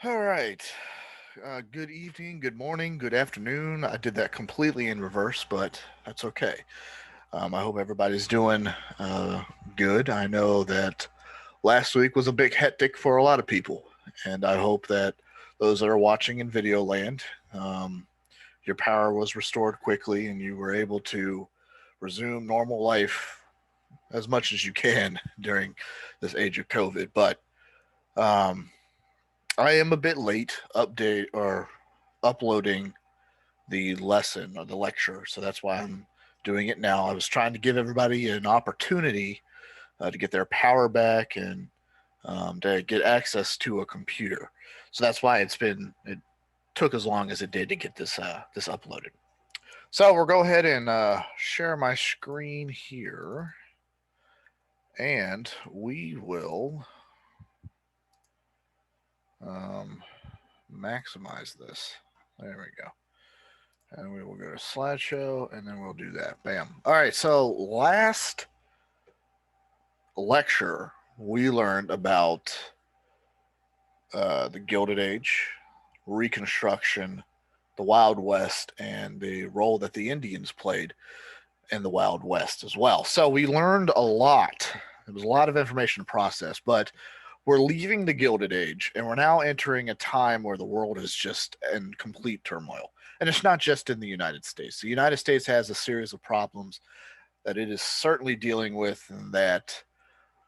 All right. Good evening, good morning, good afternoon. I did that completely in reverse, but that's okay. I hope everybody's doing good. I know that last week was a big hectic for a lot of people, and I hope that those that are watching in video land, your power was restored quickly and you were able to resume normal life as much as you can during this age of COVID. But um, I am a bit late update or uploading the lesson or the lecture, so that's why I'm doing it now. I was trying to give everybody an opportunity to get their power back and to get access to a computer. So that's why it took as long as it did to get this uploaded. So we'll go ahead and share my screen here, and we will um, maximize this. There we go. And we will go to slideshow, and then we'll do that. Bam. All right. So last lecture, we learned about the Gilded Age, Reconstruction, the Wild West, and the role that the Indians played in the Wild West as well. So we learned a lot. There was a lot of information to process, but we're leaving the Gilded Age and we're now entering a time where the world is just in complete turmoil. And it's not just in the United States. The United States has a series of problems that it is certainly dealing with and that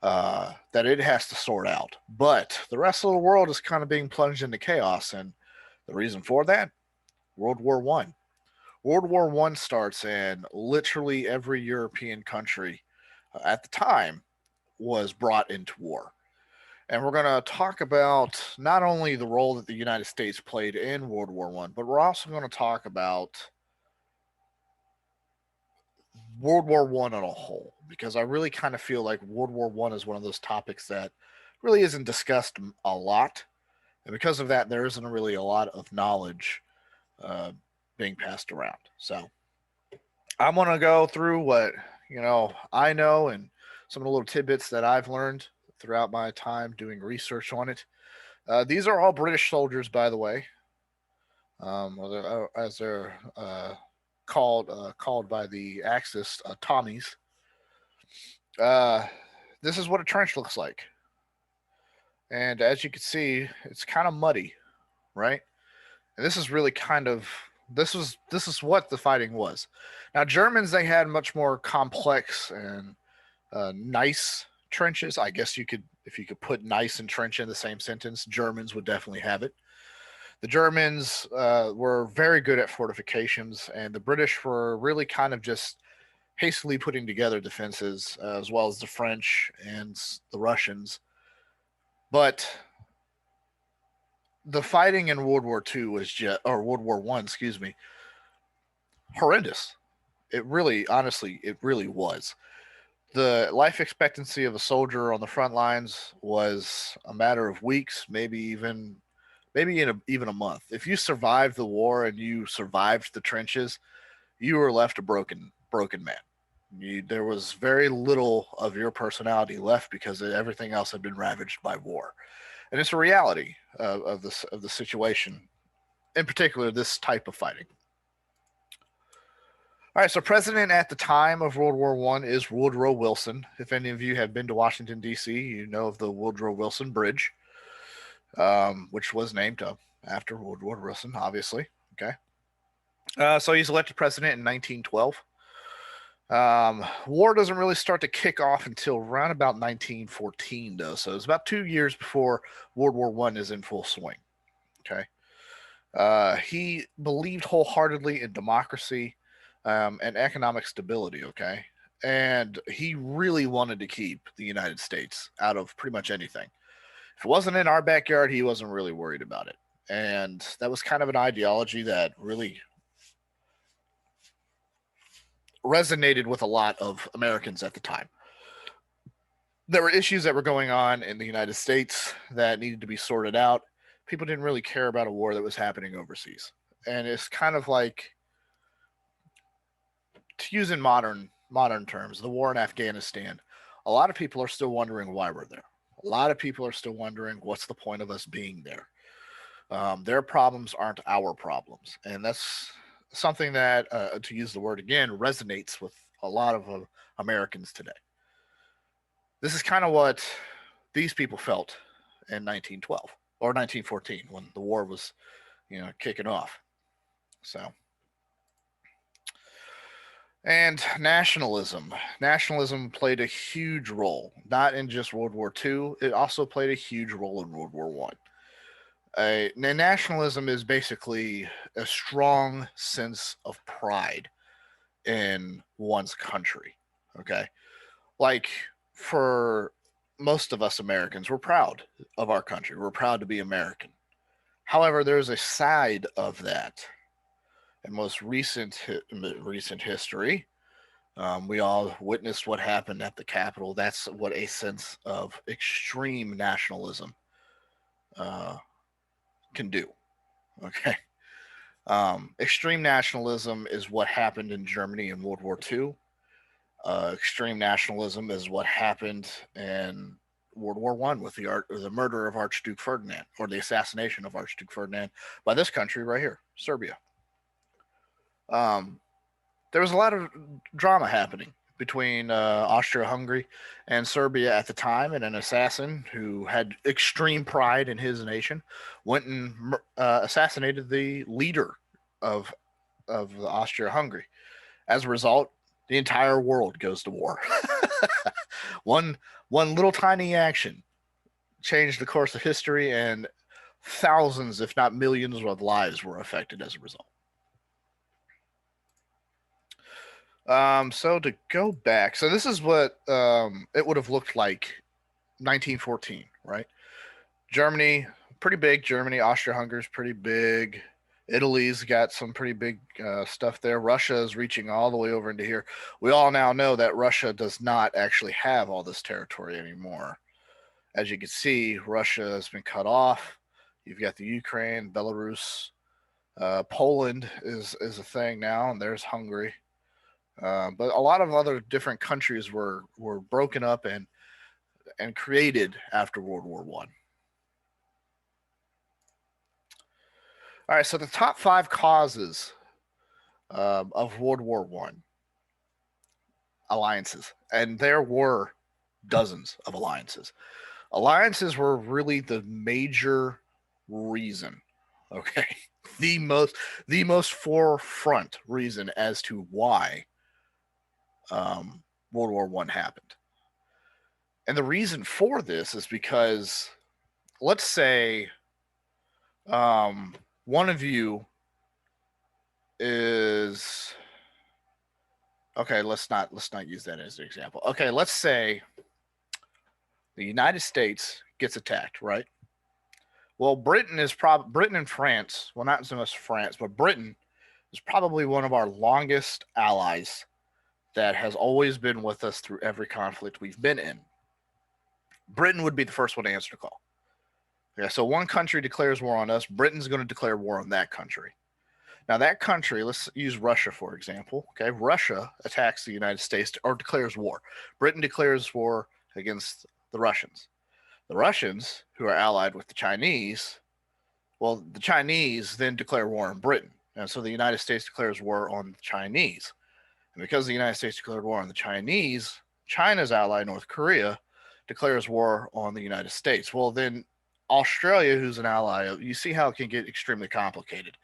it has to sort out. But the rest of the world is kind of being plunged into chaos. And the reason for that, World War One. World War One starts, and literally every European country at the time was brought into war. And we're going to talk about not only the role that the United States played in World War One, but we're also going to talk about World War One on a whole, because I really kind of feel like World War One is one of those topics that really isn't discussed a lot, and because of that, there isn't really a lot of knowledge uh, being passed around. So I'm going to go through what I know and some of the little tidbits that I've learned throughout my time doing research on it. These are all British soldiers, by the way, as they're called by the Axis Tommies. Uh, this is what a trench looks like, and as you can see, it's kind of muddy, right? And this is really kind of this is what the fighting was. Now, Germans, they had much more complex and nice trenches. I guess you could, if you could put nice and trench in the same sentence, Germans would definitely have it. The Germans were very good at fortifications, and the British were really kind of just hastily putting together defenses, as well as the French and the Russians. But the fighting in World War II was just, or World War One, excuse me, horrendous. It really, honestly, it really was. The life expectancy of a soldier on the front lines was a matter of weeks, maybe even a month. If you survived the war and you survived the trenches, you were left a broken man. There was very little of your personality left because everything else had been ravaged by war, and it's a reality of the situation, in particular this type of fighting. All right, so president at the time of World War One is Woodrow Wilson. If any of you have been to Washington D.C., you know of the Woodrow Wilson Bridge, which was named after Woodrow Wilson, obviously. Okay, so he's elected president in 1912. War doesn't really start to kick off until around about 1914, though. So it's about 2 years before World War One is in full swing. Okay, he believed wholeheartedly in democracy and economic stability. Okay, and he really wanted to keep the United States out of pretty much anything. If it wasn't in our backyard, he wasn't really worried about it. And that was kind of an ideology that really resonated with a lot of Americans at the time. There were issues that were going on in the United States that needed to be sorted out. People didn't really care about a war that was happening overseas. And it's kind of like, to use in modern terms, the war in Afghanistan. A lot of people are still wondering why we're there. A lot of people are still wondering what's the point of us being there. Their problems aren't our problems, and that's something that, to use the word again, resonates with a lot of Americans today. This is kind of what these people felt in 1912 or 1914 when the war was, kicking off. So, and nationalism. Nationalism played a huge role, not in just World War II. It also played a huge role in World War One. Nationalism is basically a strong sense of pride in one's country. Okay, like for most of us Americans, we're proud of our country. We're proud to be American. However, there's a side of that. In most recent history, we all witnessed what happened at the Capitol. That's what a sense of extreme nationalism uh, can do. Okay. Extreme nationalism is what happened in Germany in World War II. Extreme nationalism is what happened in World War One with the murder of Archduke Ferdinand, or the assassination of Archduke Ferdinand by this country right here, Serbia. Um, there was a lot of drama happening between Austria-Hungary and Serbia at the time, and an assassin who had extreme pride in his nation went and assassinated the leader of Austria-Hungary. As a result, the entire world goes to war. one one little tiny action changed the course of history, and thousands, if not millions, of lives were affected as a result. So to go back, so this is what it would have looked like 1914, right? Germany, pretty big. Germany, Austria-Hungary's pretty big. Italy's got some pretty big stuff there. Russia is reaching all the way over into here. We all now know that Russia does not actually have all this territory anymore. As you can see, Russia has been cut off. You've got the Ukraine, Belarus, Poland is a thing now, and there's Hungary. But a lot of other different countries were broken up and created after World War One. All right, so the top 5 causes of World War One: alliances, and there were dozens of alliances. Alliances were really the major reason. Okay, the most forefront reason as to why World War One happened. And the reason for this is because, let's say, one of you is okay. Let's not use that as an example. Okay, let's say the United States gets attacked, right? Well, Britain and France. Well, not so much France, but Britain is probably one of our longest allies that has always been with us through every conflict we've been in. Britain would be the first one to answer the call. Yeah, so one country declares war on us, Britain's going to declare war on that country. Now, that country, let's use Russia for example. Okay, Russia attacks the United States or declares war. Britain declares war against the Russians. The Russians, who are allied with the Chinese, well, the Chinese then declare war on Britain. And so the United States declares war on the Chinese. And because the United States declared war on the Chinese, China's ally, North Korea, declares war on the United States. Well, then Australia, who's an ally, you see how it can get extremely complicated.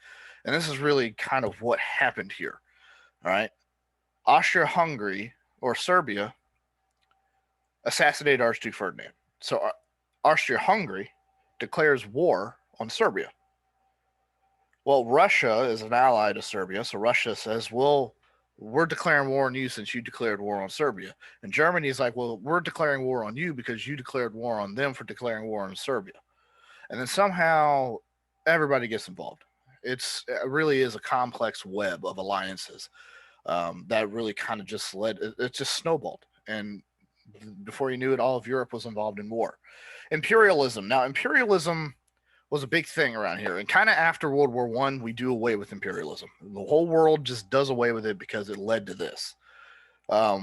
And this is really kind of what happened here. All right. Austria-Hungary, or Serbia, assassinated Archduke Ferdinand. So Austria-Hungary declares war on Serbia. Well, Russia is an ally to Serbia, so Russia says, well, we're declaring war on you since you declared war on Serbia. And Germany is like, well, we're declaring war on you because you declared war on them for declaring war on Serbia. And then somehow everybody gets involved. It really is a complex web of alliances that really kind of just it just snowballed. And before you knew it, all of Europe was involved in war. Imperialism. Now, imperialism was a big thing around here. And kind of after World War One, we do away with imperialism. The whole world just does away with it because it led to this.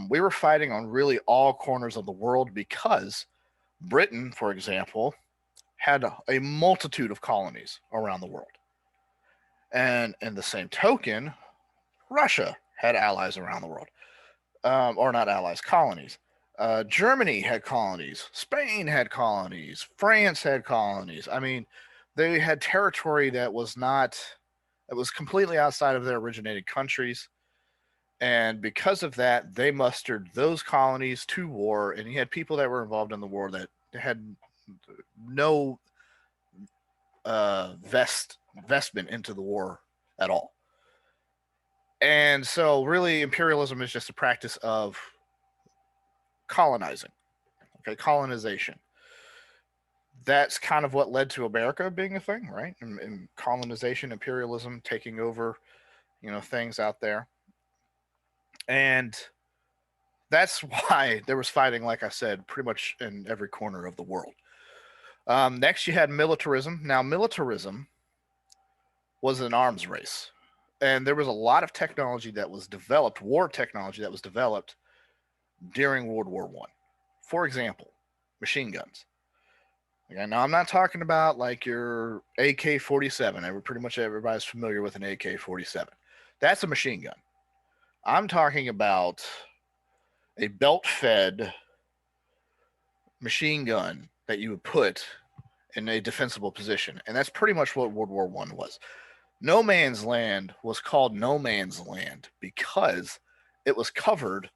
We were fighting on really all corners of the world because Britain, for example, had a multitude of colonies around the world. And in the same token, Russia had allies around the world, or not allies, colonies. Germany had colonies. Spain had colonies. France had colonies. I mean, they had territory that was not, that was completely outside of their originating countries. And because of that, they mustered those colonies to war. And you had people that were involved in the war that had no vestment into the war at all. And so, really, imperialism is just a practice of colonizing, okay, colonization. That's kind of what led to America being a thing, right? And colonization, imperialism, taking over, things out there. And that's why there was fighting, like I said, pretty much in every corner of the world. Next, you had militarism. Now, militarism was an arms race. And there was a lot of technology that was developed, war technology that was developed during World War One. For example, machine guns. Okay, now I'm not talking about like your AK-47. Pretty much everybody's familiar with an AK-47. That's a machine gun. I'm talking about a belt-fed machine gun that you would put in a defensible position, and that's pretty much what World War One was. No Man's Land was called No Man's Land because it was covered,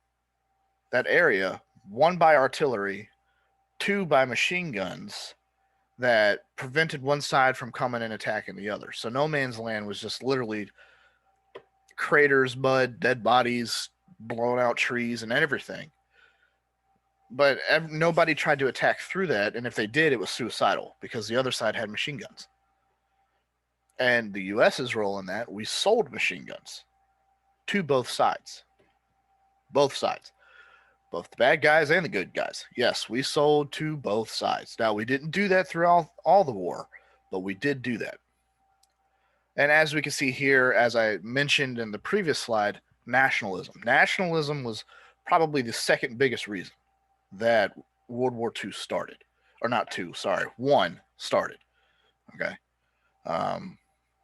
that area, one by artillery, two by machine guns that prevented one side from coming and attacking the other. So No Man's Land was just literally craters, mud, dead bodies, blown out trees, and everything. But nobody tried to attack through that, and if they did, it was suicidal because the other side had machine guns. And the US's role in that, we sold machine guns to both sides. Both sides. Both the bad guys and the good guys. Yes, we sold to both sides. Now, we didn't do that through all the war, but we did do that. And as we can see here, as I mentioned in the previous slide, nationalism. Nationalism was probably the second biggest reason that World War II started. Or not two, sorry, one started. Okay.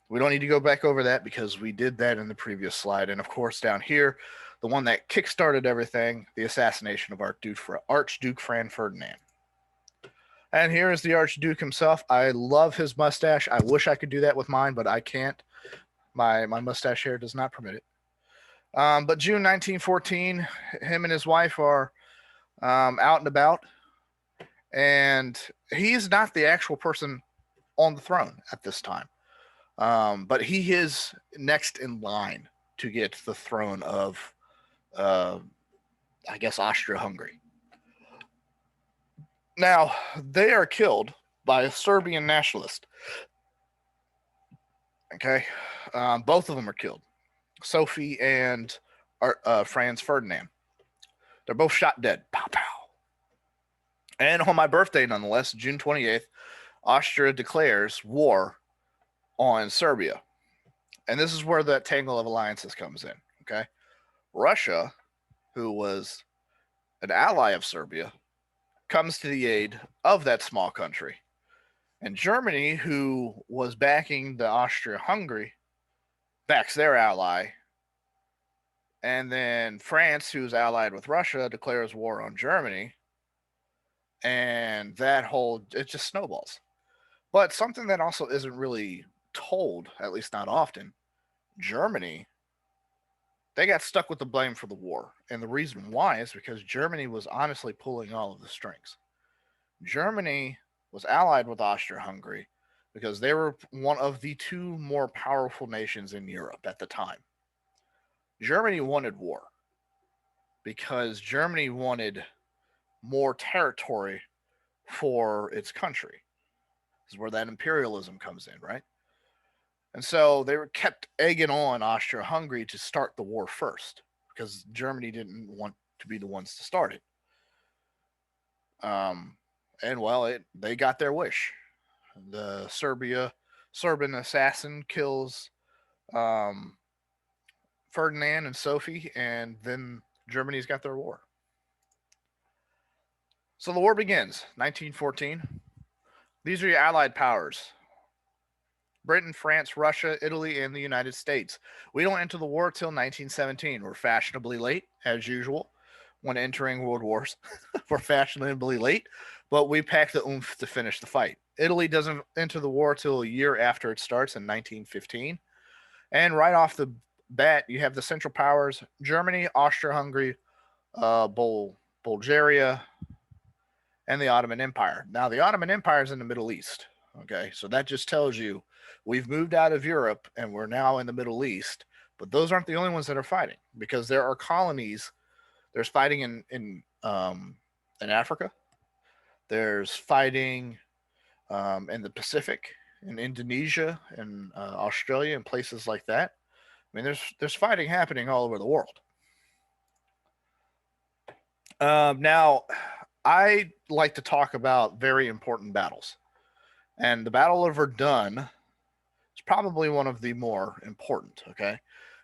We don't need to go back over that because we did that in the previous slide. And of course, down here, the one that kickstarted everything, the assassination of Archduke Franz Ferdinand. And here is the Archduke himself. I love his mustache. I wish I could do that with mine, but I can't. My mustache hair does not permit it. But June 1914, him and his wife are out and about. And he's not the actual person on the throne at this time. But he is next in line to get the throne of, I guess, Austria-Hungary. Now, they are killed by a Serbian nationalist. Okay? Both of them are killed. Sophie and Franz Ferdinand. They're both shot dead. Pow, pow. And on my birthday, nonetheless, June 28th, Austria declares war on Serbia. And this is where that tangle of alliances comes in. Okay? Russia, who was an ally of Serbia, comes to the aid of that small country. And Germany, who was backing the Austria-Hungary, backs their ally. And then France, who's allied with Russia, declares war on Germany. And it just snowballs. But something that also isn't really told, at least not often, Germany, they got stuck with the blame for the war. And the reason why is because Germany was honestly pulling all of the strings. Germany was allied with Austria-Hungary because they were one of the two more powerful nations in Europe at the time. Germany wanted war because Germany wanted more territory for its country. This is where that imperialism comes in, right? And so they were kept egging on Austria-Hungary to start the war first because Germany didn't want to be the ones to start it. And well, they got their wish. The Serbian assassin kills Ferdinand and Sophie, and then Germany's got their war. So the war begins, 1914. These are your allied powers: Britain, France, Russia, Italy, and the United States. We don't enter the war till 1917. We're fashionably late, as usual, when entering world wars. We're fashionably late, but we pack the oomph to finish the fight. Italy doesn't enter the war till a year after it starts in 1915. And right off the bat, you have the Central Powers: Germany, Austria-Hungary, Bulgaria, and the Ottoman Empire. Now, the Ottoman Empire is in the Middle East. Okay, so that just tells you we've moved out of Europe and we're now in the Middle East. But those aren't the only ones that are fighting, because there are colonies. There's fighting in Africa. There's fighting in the Pacific, in Indonesia, and Australia, and places like that. I mean, there's fighting happening all over the world. Now, I like to talk about very important battles, and the Battle of Verdun is probably one of the more important. Okay,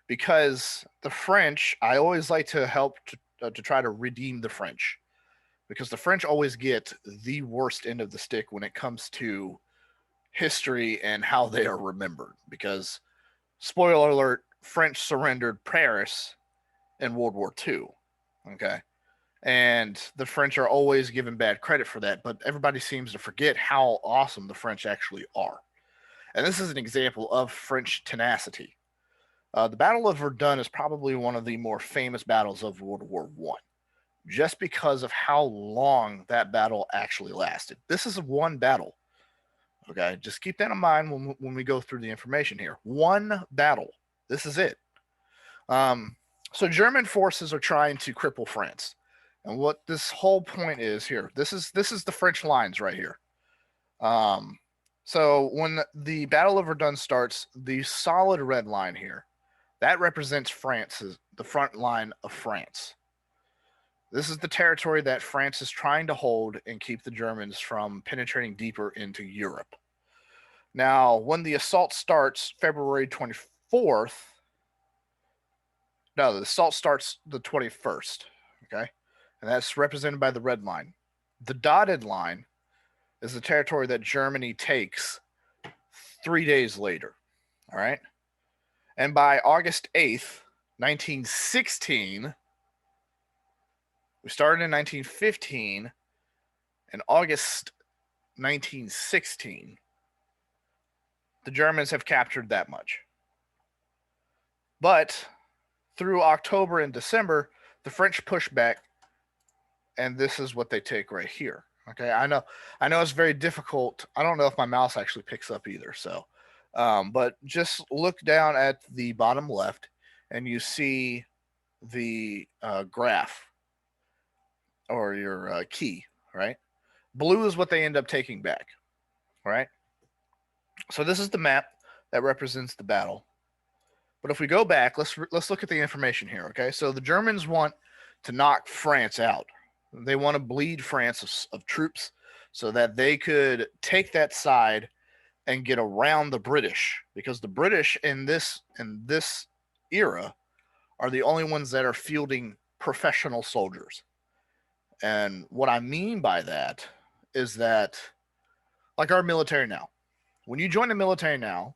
because the French, I always like to help to try to redeem the French, because the French always get the worst end of the stick when it comes to history and how they are remembered. Because, spoiler alert, French surrendered Paris in World War II. Okay. And the French are always given bad credit for that, but everybody seems to forget how awesome the French actually are. And this is an example of French tenacity. The Battle of Verdun is probably one of the more famous battles of World War One, just because of how long that battle actually lasted. This is one battle. Okay, just keep that in mind when we go through the information here. One battle. This is it. So German forces are trying to cripple France. And what this whole point is here, this is the French lines right here. So when the Battle of Verdun starts, the solid red line here, that represents France's the front line of France. This is the territory that France is trying to hold and keep the Germans from penetrating deeper into Europe. Now, when the assault starts February 24th, no, the assault starts the 21st, okay? And that's represented by the red line. The dotted line is the territory that Germany takes 3 days later, all right? And by August 8th, 1916, we started in 1915, and August 1916, the Germans have captured that much. But through October and December, the French push back, and this is what they take right here. Okay, I know it's very difficult. I don't know if my mouse actually picks up either. So, but just look down at the bottom left, and you see the graph or your key, right? Blue is what they end up taking back, right? So this is the map that represents the battle. But if we go back, let's look at the information here. Okay, so the Germans want to knock France out. They want to bleed France of troops so that they could take that side and get around the British, because the British in this era are the only ones that are fielding professional soldiers. And what I mean by that is that, like our military now, when you join the military now,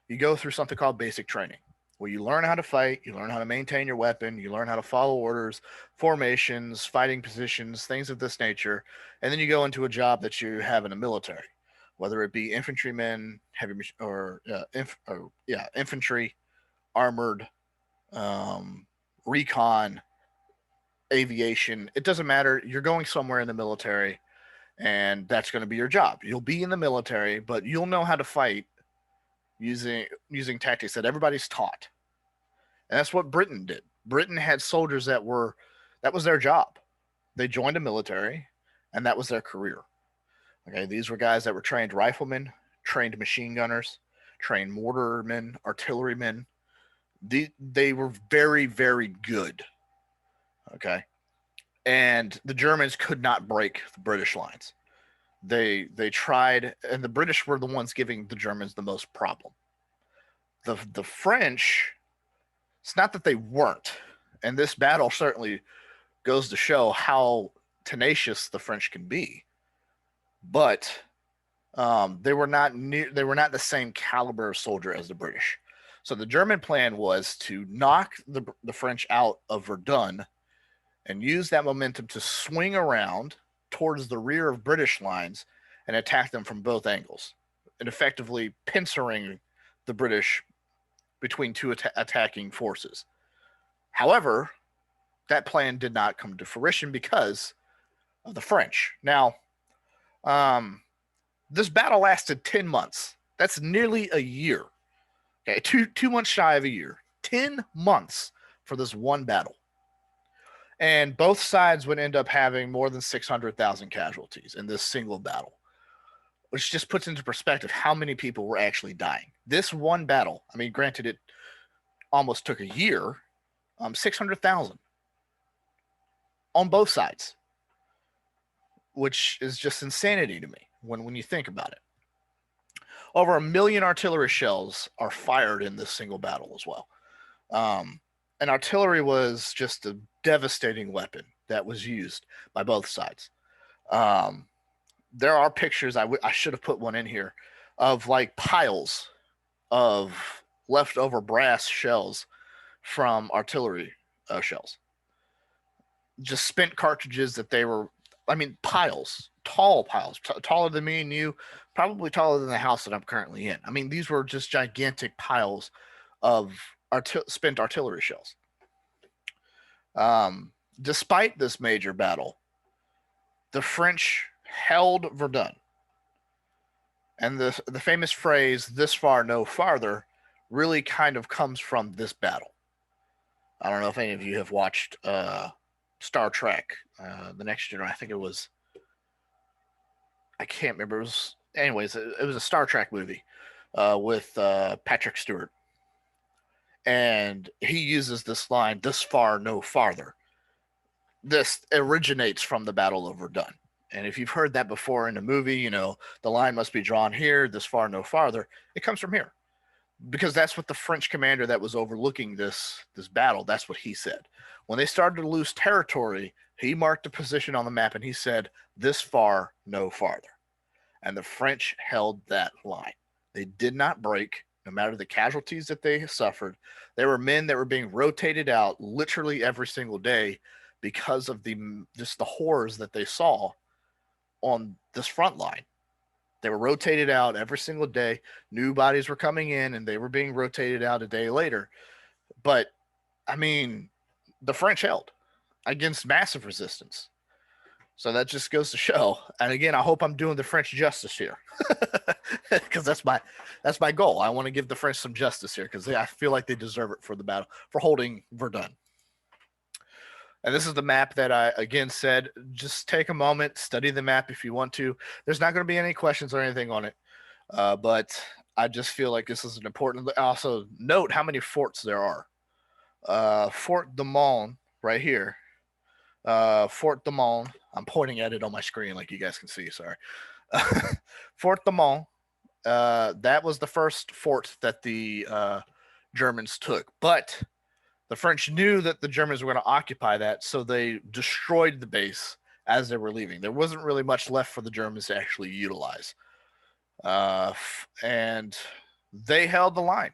you go through something called basic training, where you learn how to fight, you learn how to maintain your weapon, you learn how to follow orders, formations, fighting positions, things of this nature, and then you go into a job that you have in the military, whether it be infantrymen, infantry, armored, recon, aviation. It doesn't matter. You're going somewhere in the military, and that's going to be your job. You'll be in the military, but you'll know how to fight using tactics that everybody's taught. And that's what Britain did. Britain had soldiers that was their job. They joined the military, and that was their career. Okay, these were guys that were trained riflemen, trained machine gunners, trained mortarmen, artillerymen. They were very, very good. Okay, and the Germans could not break the British lines. They tried, and the British were the ones giving the Germans the most problem. The French, it's not that they weren't, and this battle certainly goes to show how tenacious the French can be, but They were not they were not the same caliber of soldier as the British. So the German plan was to knock the French out of Verdun and use that momentum to swing around towards the rear of British lines and attack them from both angles, and effectively pincering the British between two attacking forces. However, that plan did not come to fruition because of the French. Now, um, this battle lasted 10 months. That's nearly a year. Okay, 2 months shy of a year. 10 months for this one battle. And both sides would end up having more than 600,000 casualties in this single battle, which just puts into perspective how many people were actually dying. This one battle, I mean, granted, it almost took a year, 600,000 on both sides, which is just insanity to me when you think about it. Over 1 million artillery shells are fired in this single battle as well. And artillery was just a devastating weapon that was used by both sides. There are pictures, I should have put one in here, of like piles of leftover brass shells from artillery shells. Just spent cartridges that they were, I mean, piles, tall piles, taller than me and you, probably taller than the house that I'm currently in. I mean, these were just gigantic piles of spent artillery shells. Despite this major battle, the French held Verdun. And the famous phrase, this far, no farther, really kind of comes from this battle. I don't know if any of you have watched Star Trek, The Next Generation. I think it was, I can't remember. It was, anyways, it was a Star Trek movie with Patrick Stewart. And he uses this line, this far, no farther. This originates from the Battle of Verdun. And if you've heard that before in a movie, you know, the line must be drawn here, this far, no farther. It comes from here. Because that's what the French commander that was overlooking this battle, that's what he said. When they started to lose territory, he marked a position on the map and he said, this far, no farther. And the French held that line. They did not break, no matter the casualties that they suffered. There were men that were being rotated out literally every single day because of just the horrors that they saw on this front line. They were rotated out every single day. New bodies were coming in and they were being rotated out a day later. But, I mean, the French held against massive resistance. So that just goes to show. And again, I hope I'm doing the French justice here, because that's my goal. I want to give the French some justice here because I feel like they deserve it for the battle, for holding Verdun. And this is the map that I, again, said, just take a moment, study the map if you want to. There's not going to be any questions or anything on it. But I just feel like this is an important. Also, note how many forts there are. Fort de Mon, right here. Fort de Mon. I'm pointing at it on my screen like you guys can see. Sorry. Fort de Mon. That was the first fort that the Germans took. But the French knew that the Germans were going to occupy that, so they destroyed the base as they were leaving. There wasn't really much left for the Germans to actually utilize. And they held the line.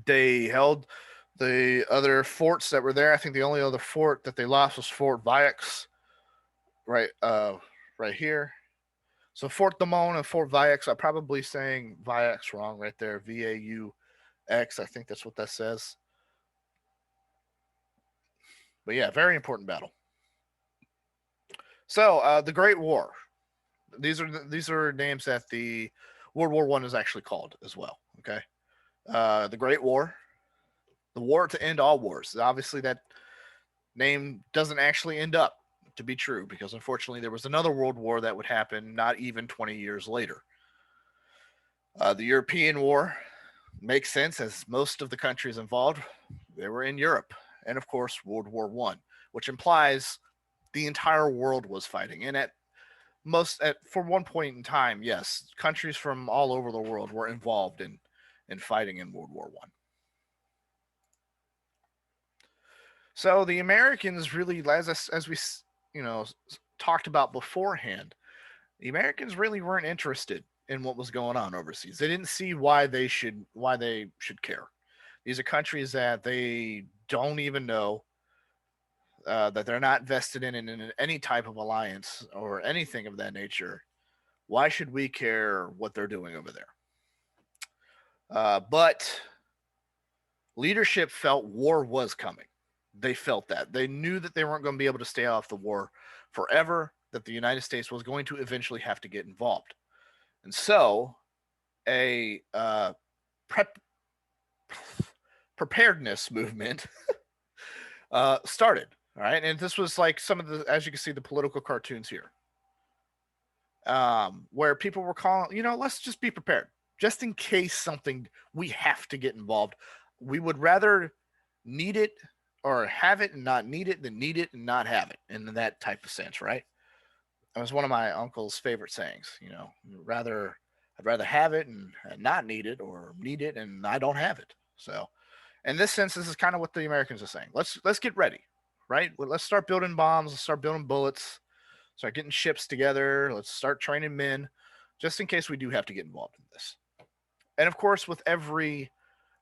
They held the other forts that were there. I think the only other fort that they lost was Fort Vaux, right here. So Fort de Mon and Fort Vaux, I'm probably saying Vaux wrong right there. Vaux, I think that's what that says. But yeah, very important battle. So the Great War. These are names that the World War I is actually called as well. Okay, the Great War, the war to end all wars. Obviously, that name doesn't actually end up to be true because unfortunately there was another world war that would happen not even 20 years later. The European War makes sense as most of the countries involved, they were in Europe. And of course, World War I, which implies the entire world was fighting. And for one point in time, yes, countries from all over the world were involved in fighting in World War I. So the Americans really, as we talked about beforehand, The Americans really weren't interested in what was going on overseas. They didn't see why they should care. These are countries that they don't even know, that they're not vested in any type of alliance or anything of that nature. Why should we care what they're doing over there? But leadership felt war was coming. They felt that. They knew that they weren't going to be able to stay off the war forever, that the United States was going to eventually have to get involved. And so a prep preparedness movement started. All right. And this was like some of the, as you can see, the political cartoons here, where people were calling, let's just be prepared just in case something we have to get involved. We would rather need it or have it and not need it than need it and not have it in that type of sense, right? It was one of my uncle's favorite sayings. Rather I'd rather have it and not need it, or need it and I don't have it. So, in this sense, this is kind of what the Americans are saying. Let's get ready, right? Let's start building bombs. Let's start building bullets. Start getting ships together. Let's start training men, just in case we do have to get involved in this. And of course, with every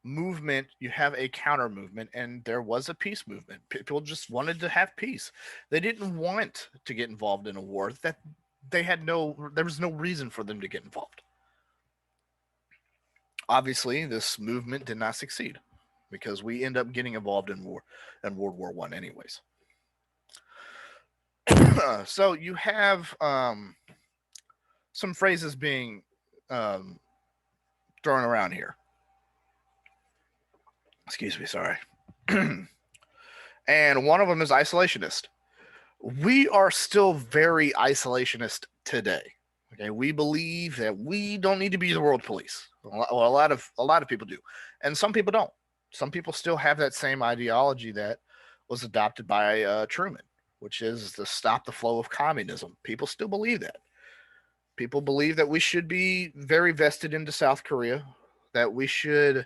movement, you have a counter movement, and there was a peace movement. People just wanted to have peace. They didn't want to get involved in a war that there was no reason for them to get involved. Obviously, this movement did not succeed because we end up getting involved in World War One, anyways. So you have some phrases being um, thrown around here. Excuse me, sorry. And one of them is isolationist. We are still very isolationist today. Okay, we believe that we don't need to be the world police. Well, a lot of people do, and some people don't. Some people still have that same ideology that was adopted by Truman, which is to stop the flow of communism. People still believe that. People believe that we should be very vested into South Korea, that we should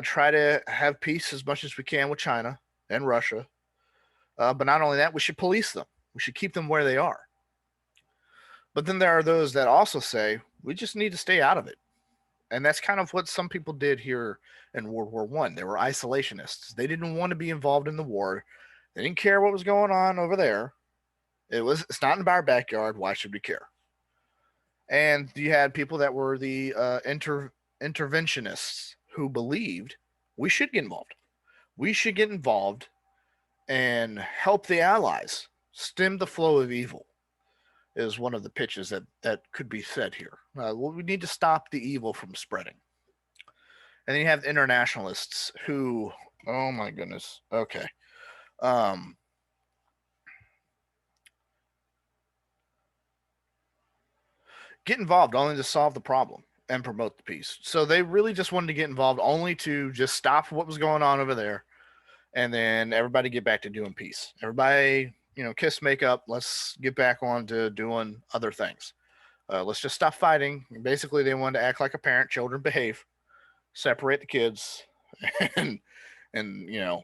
try to have peace as much as we can with China and Russia. But not only that, we should police them. We should keep them where they are. But then there are those that also say we just need to stay out of it. And that's kind of what some people did here in World War One. They were isolationists. They didn't want to be involved in the war. They didn't care what was going on over there. It's not in our backyard. Why should we care? And you had people that were the interventionists who believed we should get involved. We should get involved and help the Allies stem the flow of evil. Is one of the pitches that could be said here. We need to stop the evil from spreading. And then you have internationalists who, oh my goodness, okay, um, get involved only to solve the problem and promote the peace. So they really just wanted to get involved only to just stop what was going on over there, and then everybody get back to doing peace. Everybody, kiss, make up. Let's get back on to doing other things. Let's just stop fighting. Basically, they wanted to act like a parent. Children behave, separate the kids, and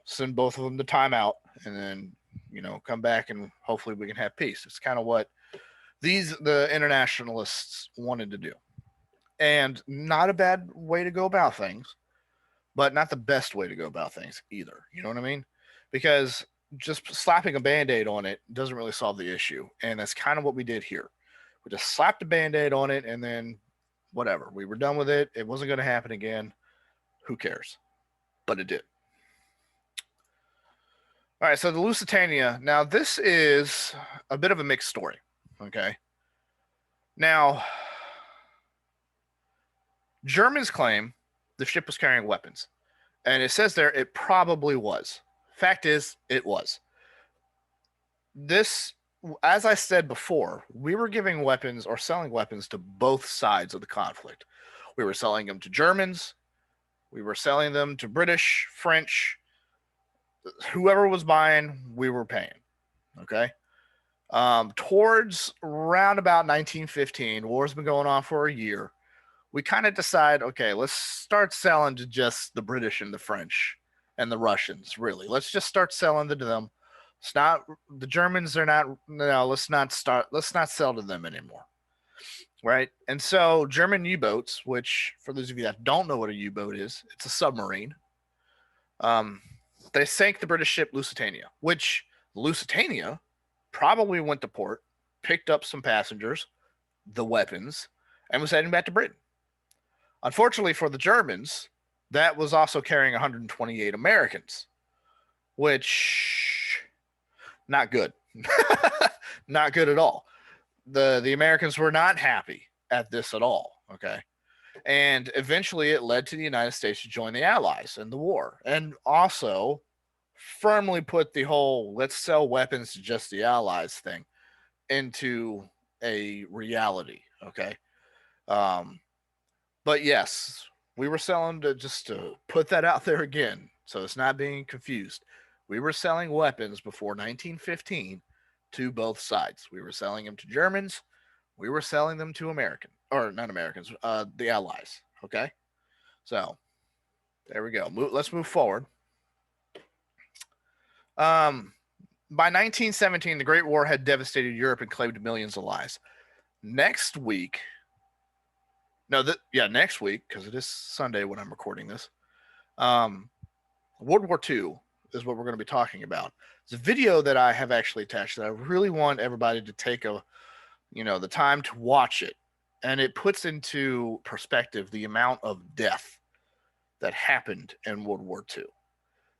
send both of them to timeout, and then come back and hopefully we can have peace. It's kind of what the internationalists wanted to do, and not a bad way to go about things, but not the best way to go about things either. You know what I mean? Because just slapping a band-aid on it doesn't really solve the issue, and that's kind of what we did here. We just slapped a band-aid on it, and then whatever, we were done with it. It wasn't going to happen again. Who cares? But it did. All right, so the Lusitania. Now, this is a bit of a mixed story. Okay. Now, Germans claim the ship was carrying weapons, and it says there it probably was. Fact is, it was. This, as I said before, we were giving weapons or selling weapons to both sides of the conflict. We were selling them to Germans. We were selling them to British, French, whoever was buying, we were paying. Okay. Towards around about 1915, war's been going on for a year. We kind of decide, okay, let's start selling to just the British and the French and the Russians. Really, let's just start selling to them. It's not the Germans. They're not. No, let's not start. Let's not sell to them anymore. right? And so German U-boats, which for those of you that don't know what a U-boat is, it's a submarine. Um, they sank the British ship Lusitania, which Lusitania probably went to port, picked up some passengers, the weapons, and was heading back to Britain. Unfortunately for the Germans, that was also carrying 128 Americans, which not good. Not good at all. The Americans were not happy at this at all. Okay. And eventually it led to the United States to join the Allies in the war. And also firmly put the whole let's sell weapons to just the Allies thing into a reality. Okay. Um, but yes, we were selling to just to put that out there again. So it's not being confused. We were selling weapons before 1915 to both sides. We were selling them to Germans. We were selling them to American or not Americans, the Allies. Okay. So there we go. Let's move forward. Um, by 1917, the Great War had devastated Europe and claimed millions of lives. Next week, next week, because it is Sunday when I'm recording this, World War II is what we're going to be talking about. It's a video that I have actually attached that I really want everybody to take the time to watch it. And it puts into perspective the amount of death that happened in World War II.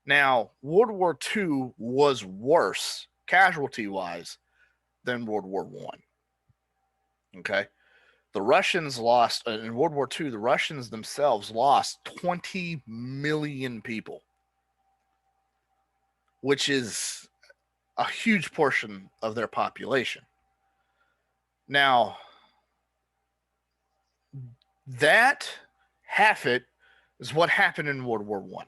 Now, World War II was worse casualty wise than World War One. Okay. The Russians lost in World War II, the Russians themselves lost 20 million people, which is a huge portion of their population. Now, that half it is what happened in World War One.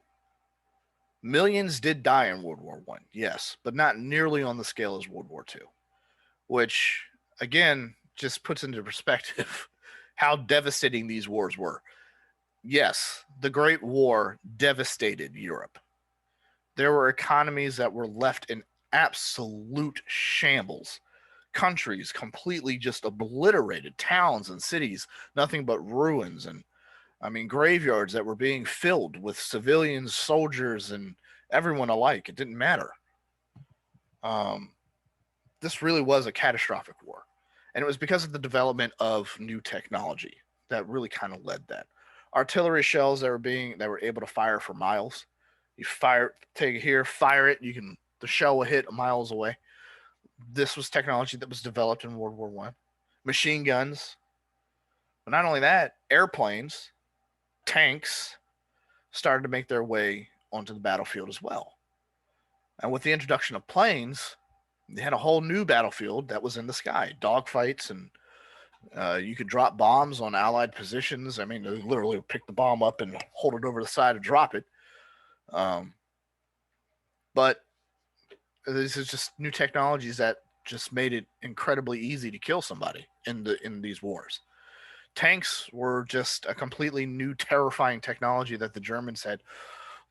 Millions did die in World War One, yes, but not nearly on the scale as World War Two, which again just puts into perspective how devastating these wars were. Yes, the Great War devastated Europe. There were economies that were left in absolute shambles. Countries completely just obliterated, towns and cities, nothing but ruins, and graveyards that were being filled with civilians, soldiers, and everyone alike. It didn't matter. Um, this really was a catastrophic war. And it was because of the development of new technology that really kind of led that. Artillery shells that were able to fire for miles. You take it here, fire it. The shell will hit miles away. This was technology that was developed in World War One. Machine guns, but not only that, airplanes, tanks started to make their way onto the battlefield as well. And with the introduction of planes, they had a whole new battlefield that was in the sky, dogfights, and you could drop bombs on Allied positions. They literally pick the bomb up and hold it over the side and drop it. But this is just new technologies that just made it incredibly easy to kill somebody in these wars. Tanks were just a completely new, terrifying technology that the Germans had.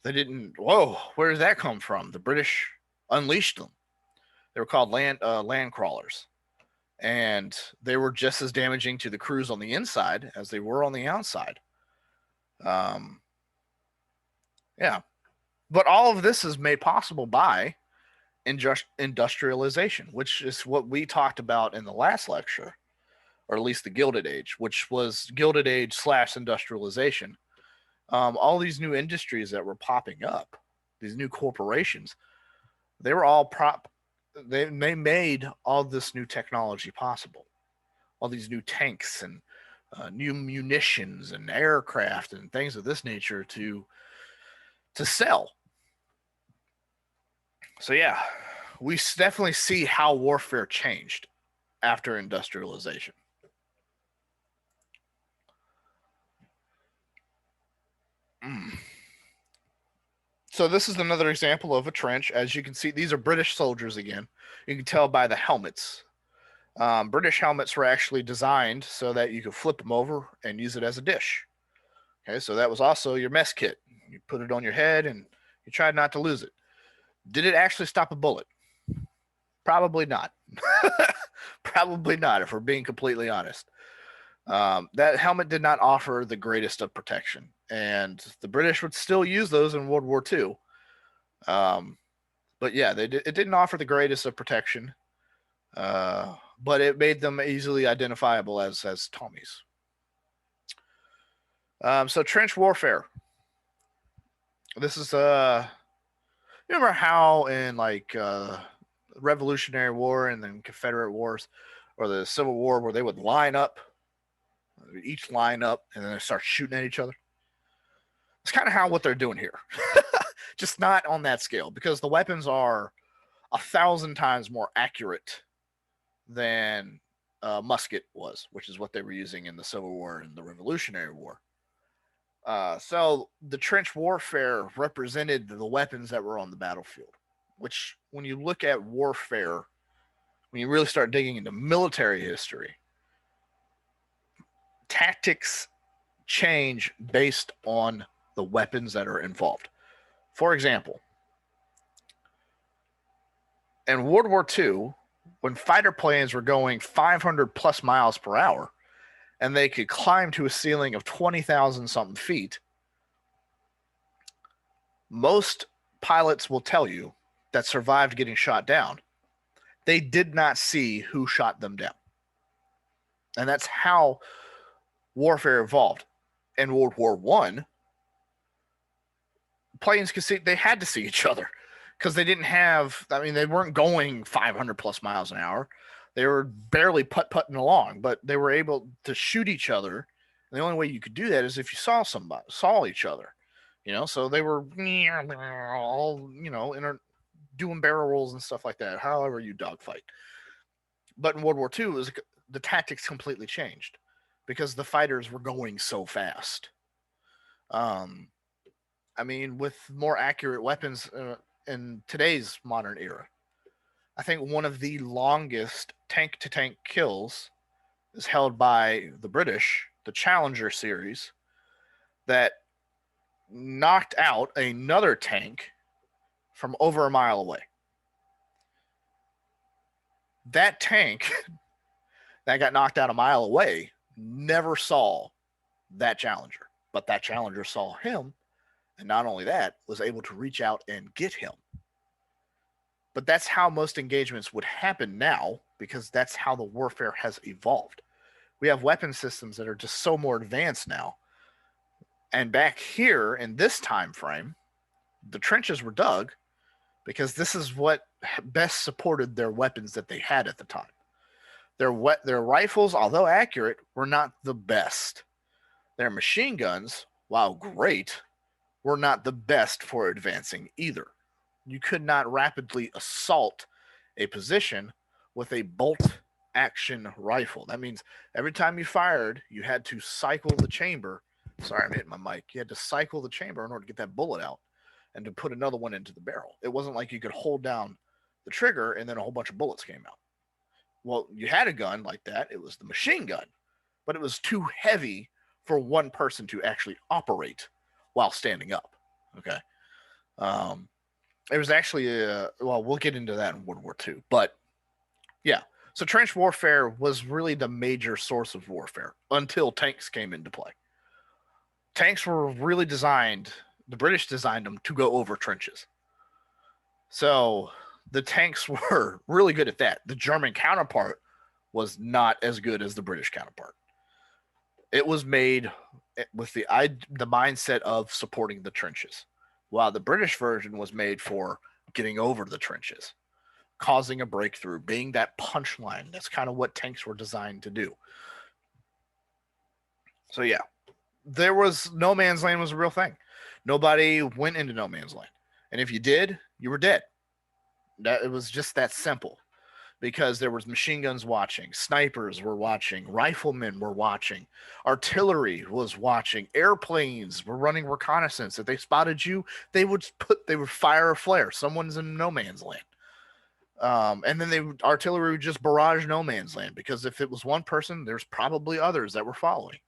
They didn't. Whoa, where does that come from? The British unleashed them. They were called land crawlers, and they were just as damaging to the crews on the inside as they were on the outside. Yeah, but all of this is made possible by industrialization, which is what we talked about in the last lecture, or at least the Gilded Age, which was Gilded Age / industrialization. All these new industries that were popping up, these new corporations, they were all they made all this new technology possible. All these new tanks and new munitions and aircraft and things of this nature to sell. So yeah, we definitely see how warfare changed after industrialization. So this is another example of a trench. As you can see, these are British soldiers again. You can tell by the helmets. British helmets were actually designed so that you could flip them over and use it as a dish. Okay, so that was also your mess kit. You put it on your head and you tried not to lose it. Did it actually stop a bullet? Probably not. Probably not, if we're being completely honest. That helmet did not offer the greatest of protection, and the British would still use those in World War II. Um, but yeah, it didn't offer the greatest of protection, but it made them easily identifiable as Tommies. So trench warfare. This is you remember how in like Revolutionary War and then Confederate Wars or the Civil War where they would line up, each line up, and then they start shooting at each other. It's kind of how what they're doing here, just not on that scale because the weapons are 1,000 times more accurate than musket was, which is what they were using in the Civil War and the Revolutionary War. So the trench warfare represented the weapons that were on the battlefield, which when you look at warfare, when you really start digging into military history, tactics change based on the weapons that are involved. For example, in World War II, when fighter planes were going 500 plus miles per hour and they could climb to a ceiling of 20,000 something feet, most pilots will tell you that survived getting shot down, they did not see who shot them down. And that's how warfare evolved. In World War I, planes could see, they had to see each other because they didn't have, I mean, they weren't going 500 plus miles an hour. They were barely putt-putting along, but they were able to shoot each other. And the only way you could do that is if you saw each other, so they were all, doing barrel rolls and stuff like that, however you dogfight. But in World War II, the tactics completely changed because the fighters were going so fast. I mean, with more accurate weapons in today's modern era, I think one of the longest tank to tank kills is held by the British, the Challenger series, that knocked out another tank from over a mile away. That tank that got knocked out a mile away never saw that Challenger, but that Challenger saw him, and not only that, was able to reach out and get him. But that's how most engagements would happen now because that's how the warfare has evolved. We have weapon systems that are just so more advanced now. And back here in this time frame, the trenches were dug because this is what best supported their weapons that they had at the time. Their rifles, although accurate, were not the best. Their machine guns, while great, were not the best for advancing either. You could not rapidly assault a position with a bolt action rifle. That means every time you fired, you had to cycle the chamber. Sorry, I'm hitting my mic. You had to cycle the chamber in order to get that bullet out and to put another one into the barrel. It wasn't like you could hold down the trigger and then a whole bunch of bullets came out. Well, you had a gun like that. It was the machine gun, but it was too heavy for one person to actually operate while standing up. Okay. It was actually, we'll get into that in World War II. But yeah, so trench warfare was really the major source of warfare until tanks came into play. Tanks were really designed, the British designed them to go over trenches. So the tanks were really good at that. The German counterpart was not as good as the British counterpart. It was made with the mindset of supporting the trenches, while the British version was made for getting over the trenches, causing a breakthrough, being that punchline. That's kind of what tanks were designed to do. So yeah, there was no man's land was a real thing. Nobody went into no man's land, and if you did, you were dead. That it was just that simple. Because there was machine guns watching, snipers were watching, riflemen were watching, artillery was watching, airplanes were running reconnaissance. If they spotted you, they would fire a flare. Someone's in no man's land. And then artillery would just barrage no man's land because if it was one person, there's probably others that were following.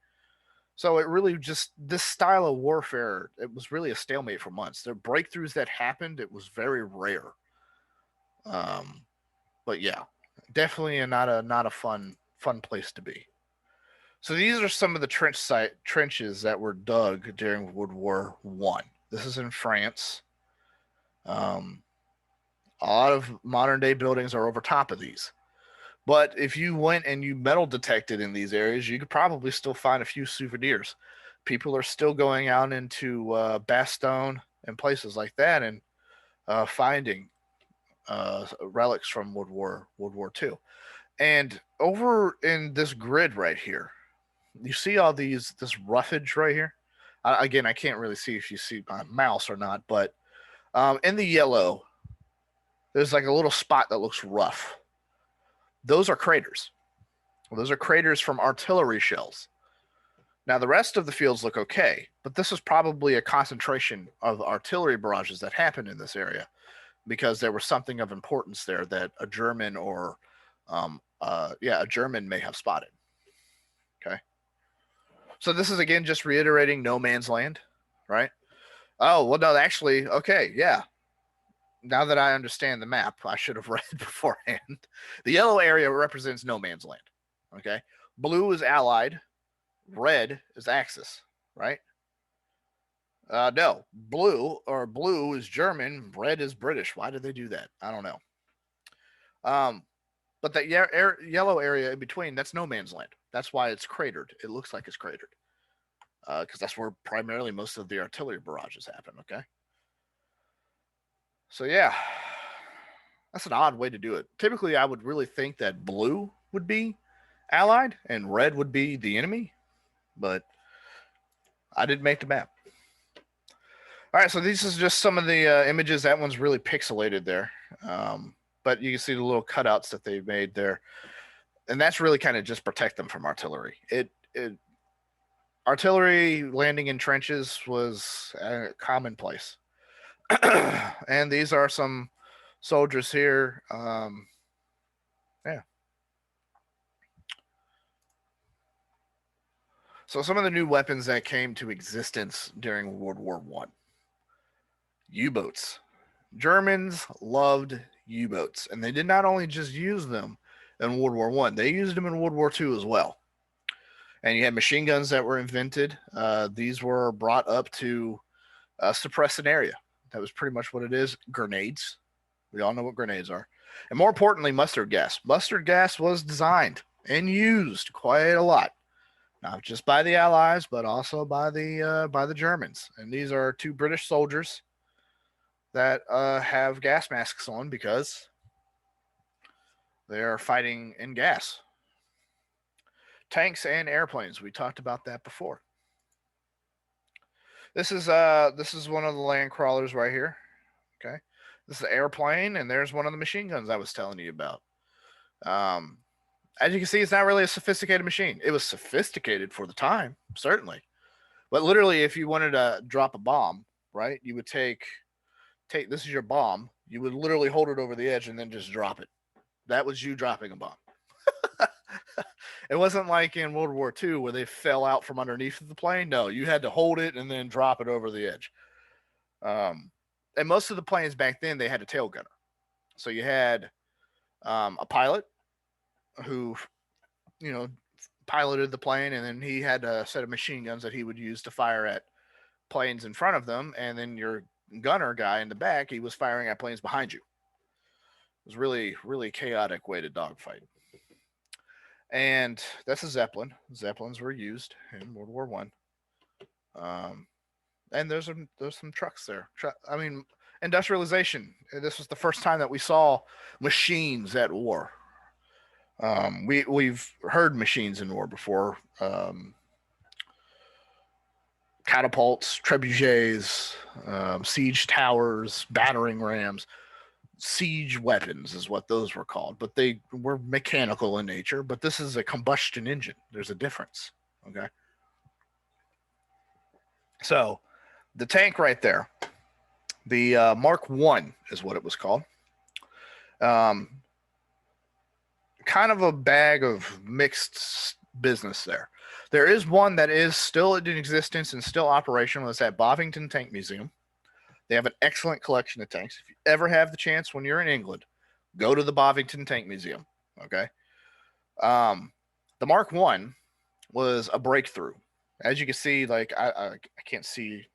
So it really just this style of warfare, it was really a stalemate for months. There breakthroughs that happened, it was very rare. But yeah, definitely not a fun place to be. So these are some of the trenches that were dug during World War One. This is in France. Um, a lot of modern day buildings are over top of these. But if you went and you metal detected in these areas, you could probably still find a few souvenirs. People are still going out into Bastogne and places like that and finding relics from World War II. And over in this grid right here, you see all this roughage right here. Again, I can't really see if you see my mouse or not, but in the yellow, there's like a little spot that looks rough. Those are craters. Those are craters from artillery shells. Now, the rest of the fields look okay, but this is probably a concentration of artillery barrages that happened in this area because there was something of importance there that a German or, a German may have spotted. Okay. So this is again just reiterating no man's land, right? Oh, well, no, actually, okay, yeah. Now that I understand the map, I should have read beforehand. The yellow area represents no man's land. Okay. Blue is Allied. Red is Axis, right? No, blue is German. Red is British. Why did they do that? I don't know. But that yellow area in between, that's no man's land. That's why it's cratered. It looks like it's cratered because that's where primarily most of the artillery barrages happen. Okay. So yeah, that's an odd way to do it. Typically, I would really think that blue would be Allied and red would be the enemy, but I didn't make the map. All right, so this is just some of the images. That one's really pixelated there, but you can see the little cutouts that they've made there, and that's really kind of just protect them from artillery. Artillery landing in trenches was commonplace, and these are some soldiers here. Yeah. So some of the new weapons that came to existence during World War One. U-boats. Germans loved U-boats, and they did not only just use them in World War One; they used them in World War II as well. And you had machine guns that were invented. These were brought up to suppress an area. That was pretty much what it is. Grenades. We all know what grenades are. And more importantly, mustard gas. Mustard gas was designed and used quite a lot, not just by the Allies, but also by the Germans. And these are two British soldiers that have gas masks on because they are fighting in gas. Tanks and airplanes. We talked about that before. This is one of the land crawlers right here. Okay, this is the airplane, and there's one of the machine guns I was telling you about. As you can see, it's not really a sophisticated machine. It was sophisticated for the time, certainly, but literally, if you wanted to drop a bomb, right, you would take this is your bomb. You would literally hold it over the edge and then just drop it. That was you dropping a bomb. It wasn't like in World War II where they fell out from underneath the plane. No, you had to hold it and then drop it over the edge. And most of the planes back then, they had a tail gunner. So you had a pilot who, piloted the plane, and then he had a set of machine guns that he would use to fire at planes in front of them. And then your gunner guy in the back, he was firing at planes behind you. It was really, really chaotic way to dogfight. And that's a Zeppelin. Zeppelins were used in World War One. And there's some trucks there. Industrialization. This was the first time that we saw machines at war. We've heard machines in war before. Catapults, trebuchets, siege towers, battering rams. Siege weapons is what those were called, but they were mechanical in nature. But this is a combustion engine. There's a difference. Okay. So the tank right there, the Mark I is what it was called. Kind of a bag of mixed business there. There is one that is still in existence and still operational. It's at Bovington Tank Museum. They have an excellent collection of tanks. If you ever have the chance when you're in England, go to the Bovington Tank Museum. Okay. The Mark I was a breakthrough. As you can see, like I can't see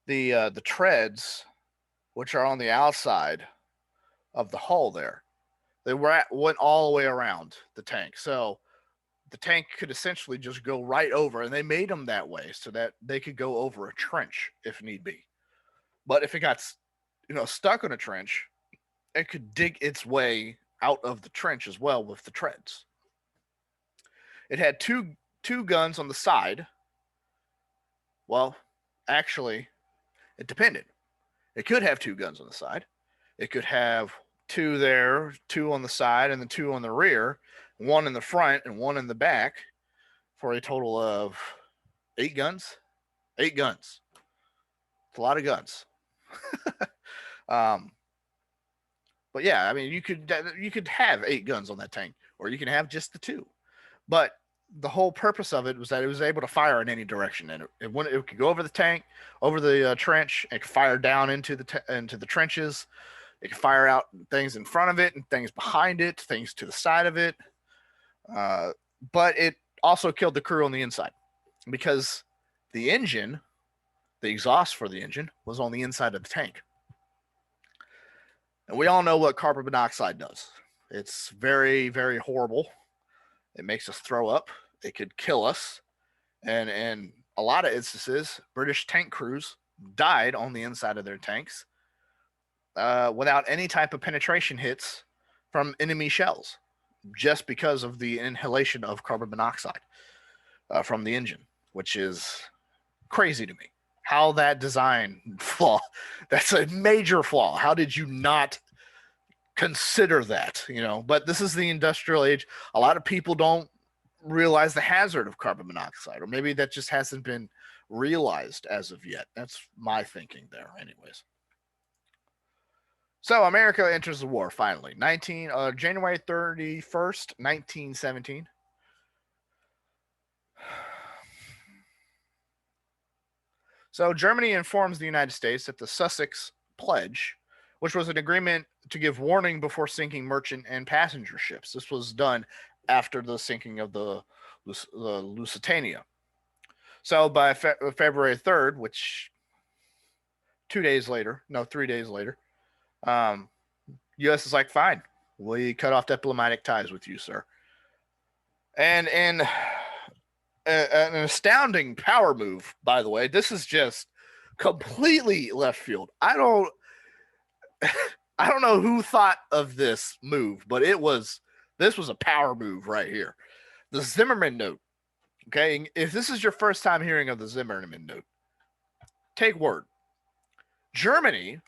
the treads, which are on the outside of the hull there. They went all the way around the tank, so the tank could essentially just go right over, and they made them that way so that they could go over a trench if need be. But if it got, stuck in a trench, it could dig its way out of the trench as well with the treads. It had two guns on the side. Well, actually, it depended. It could have two guns on the side. It could have two there, two on the side, and then two on the rear, one in the front and one in the back, for a total of 8 guns. 8 guns. It's a lot of guns. But yeah, I mean, you could have 8 guns on that tank, or you can have just the two. But the whole purpose of it was that it was able to fire in any direction, and it could go over the tank, over the trench. It could fire down into the trenches. It could fire out things in front of it and things behind it, things to the side of it. But it also killed the crew on the inside because the engine, the exhaust for the engine, was on the inside of the tank. And we all know what carbon monoxide does. It's very, very horrible. It makes us throw up. It could kill us. And in a lot of instances, British tank crews died on the inside of their tanks without any type of penetration hits from enemy shells, just because of the inhalation of carbon monoxide from the engine, which is crazy to me. How that design flaw, that's a major flaw. How did you not consider that? But this is the industrial age. A lot of people don't realize the hazard of carbon monoxide, or maybe that just hasn't been realized as of yet. That's my thinking there, anyways. So America enters the war finally. January 31st, 1917. So Germany informs the United States that the Sussex Pledge, which was an agreement to give warning before sinking merchant and passenger ships. This was done after the sinking of the Lusitania. So by February 3rd, which 3 days later, U.S. is like, fine, we cut off diplomatic ties with you, sir. And an astounding power move, by the way. This is just completely left field. I don't know who thought of this move, but this was a power move right here. The Zimmerman Note. Okay, if this is your first time hearing of the Zimmerman Note, take word. Germany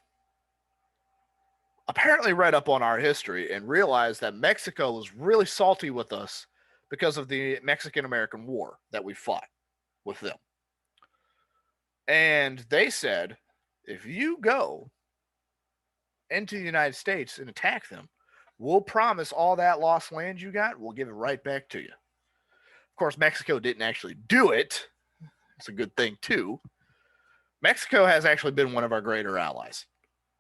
apparently read up on our history and realized that Mexico was really salty with us because of the Mexican-American War that we fought with them. And they said, if you go into the United States and attack them, we'll promise all that lost land you got, we'll give it right back to you. Of course, Mexico didn't actually do it. It's a good thing, too. Mexico has actually been one of our greater allies.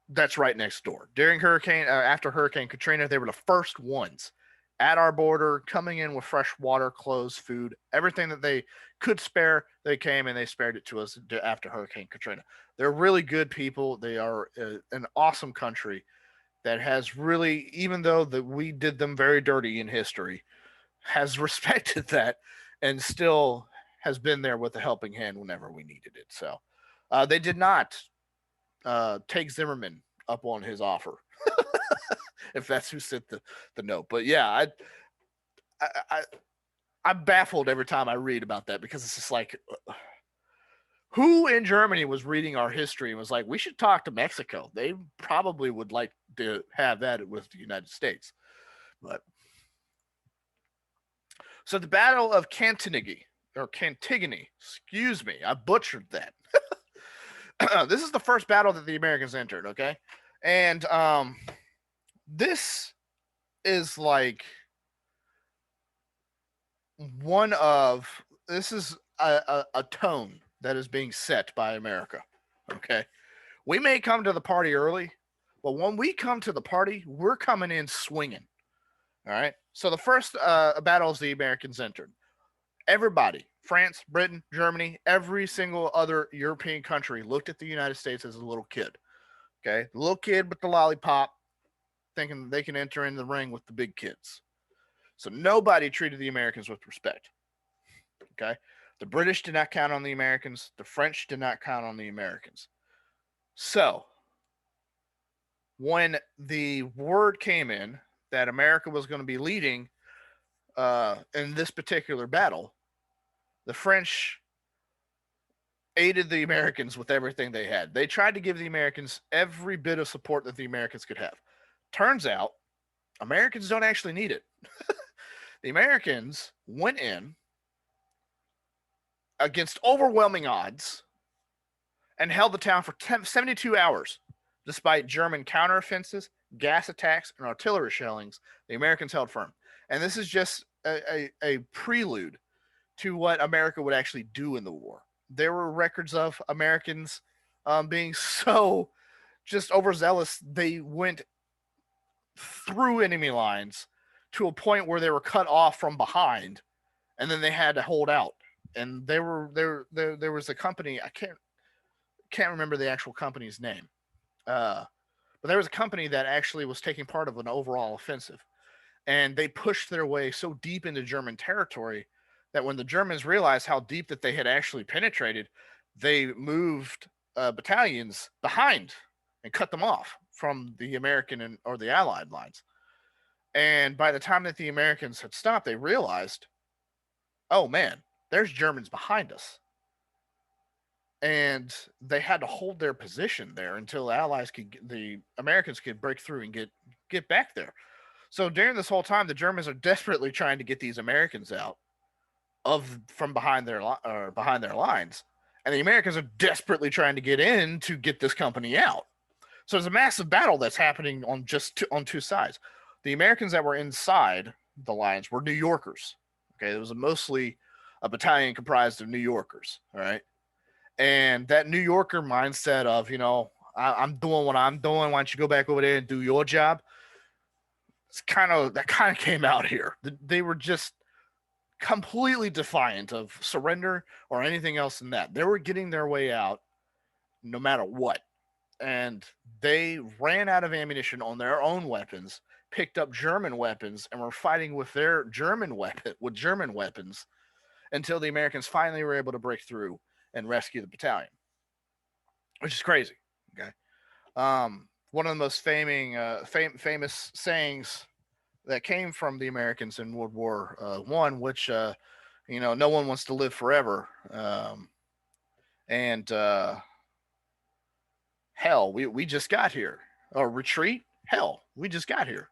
That's right next door. After Hurricane Katrina, they were the first ones at our border, coming in with fresh water, clothes, food, everything that they could spare. They came and they spared it to us after Hurricane Katrina. They're really good people. They are an awesome country that has really, even though we did them very dirty in history, has respected that and still has been there with a helping hand whenever we needed it. So they did not take Zimmerman up on his offer, if that's who sent the note. But yeah, I'm baffled every time I read about that, because it's just like, who in Germany was reading our history and was like, we should talk to Mexico? They probably would like to have that with the United States. But so the Battle of Cantigny, excuse me, I butchered that. This is the first battle that the Americans entered, okay? And this is like this is a tone that is being set by America, okay? We may come to the party early, but when we come to the party, we're coming in swinging, all right? So the first battles the Americans entered. Everybody, France, Britain, Germany, every single other European country looked at the United States as a little kid. Okay, the little kid with the lollipop, thinking they can enter in the ring with the big kids. So nobody treated the Americans with respect. Okay, the British did not count on the Americans. The French did not count on the Americans. So when the word came in that America was going to be leading in this particular battle, the French aided the Americans with everything they had. They tried to give the Americans every bit of support that the Americans could have. Turns out, Americans don't actually need it. The Americans went in against overwhelming odds and held the town for 72 hours. Despite German counteroffensives, gas attacks, and artillery shellings, the Americans held firm. And this is just a prelude to what America would actually do in the war. There were records of Americans being so just overzealous, they went through enemy lines to a point where they were cut off from behind, and then they had to hold out. And there was a company, I can't remember the actual company's name, but there was a company that actually was taking part of an overall offensive, and they pushed their way so deep into German territory that when the Germans realized how deep that they had actually penetrated, they moved battalions behind and cut them off from the American or the Allied lines. And by the time that the Americans had stopped, they realized, oh man, there's Germans behind us. And they had to hold their position there until the Americans could break through and get back there. So during this whole time, the Germans are desperately trying to get these Americans out from behind behind their lines, and the Americans are desperately trying to get in to get this company out. So there's a massive battle that's happening on two sides. The Americans that were inside the lines were New Yorkers. Okay, it was mostly a battalion comprised of New Yorkers. All right, and that New Yorker mindset of I'm doing what I'm doing. Why don't you go back over there and do your job? That kind of came out here. They were just completely defiant of surrender or anything else in that. They were getting their way out no matter what. And they ran out of ammunition on their own weapons, picked up German weapons, and were fighting with their German weapons until the Americans finally were able to break through and rescue the battalion, which is crazy. Okay, one of the most famous sayings that came from the Americans in World War One, which no one wants to live forever, and hell, we just got here. Or retreat, hell, we just got here.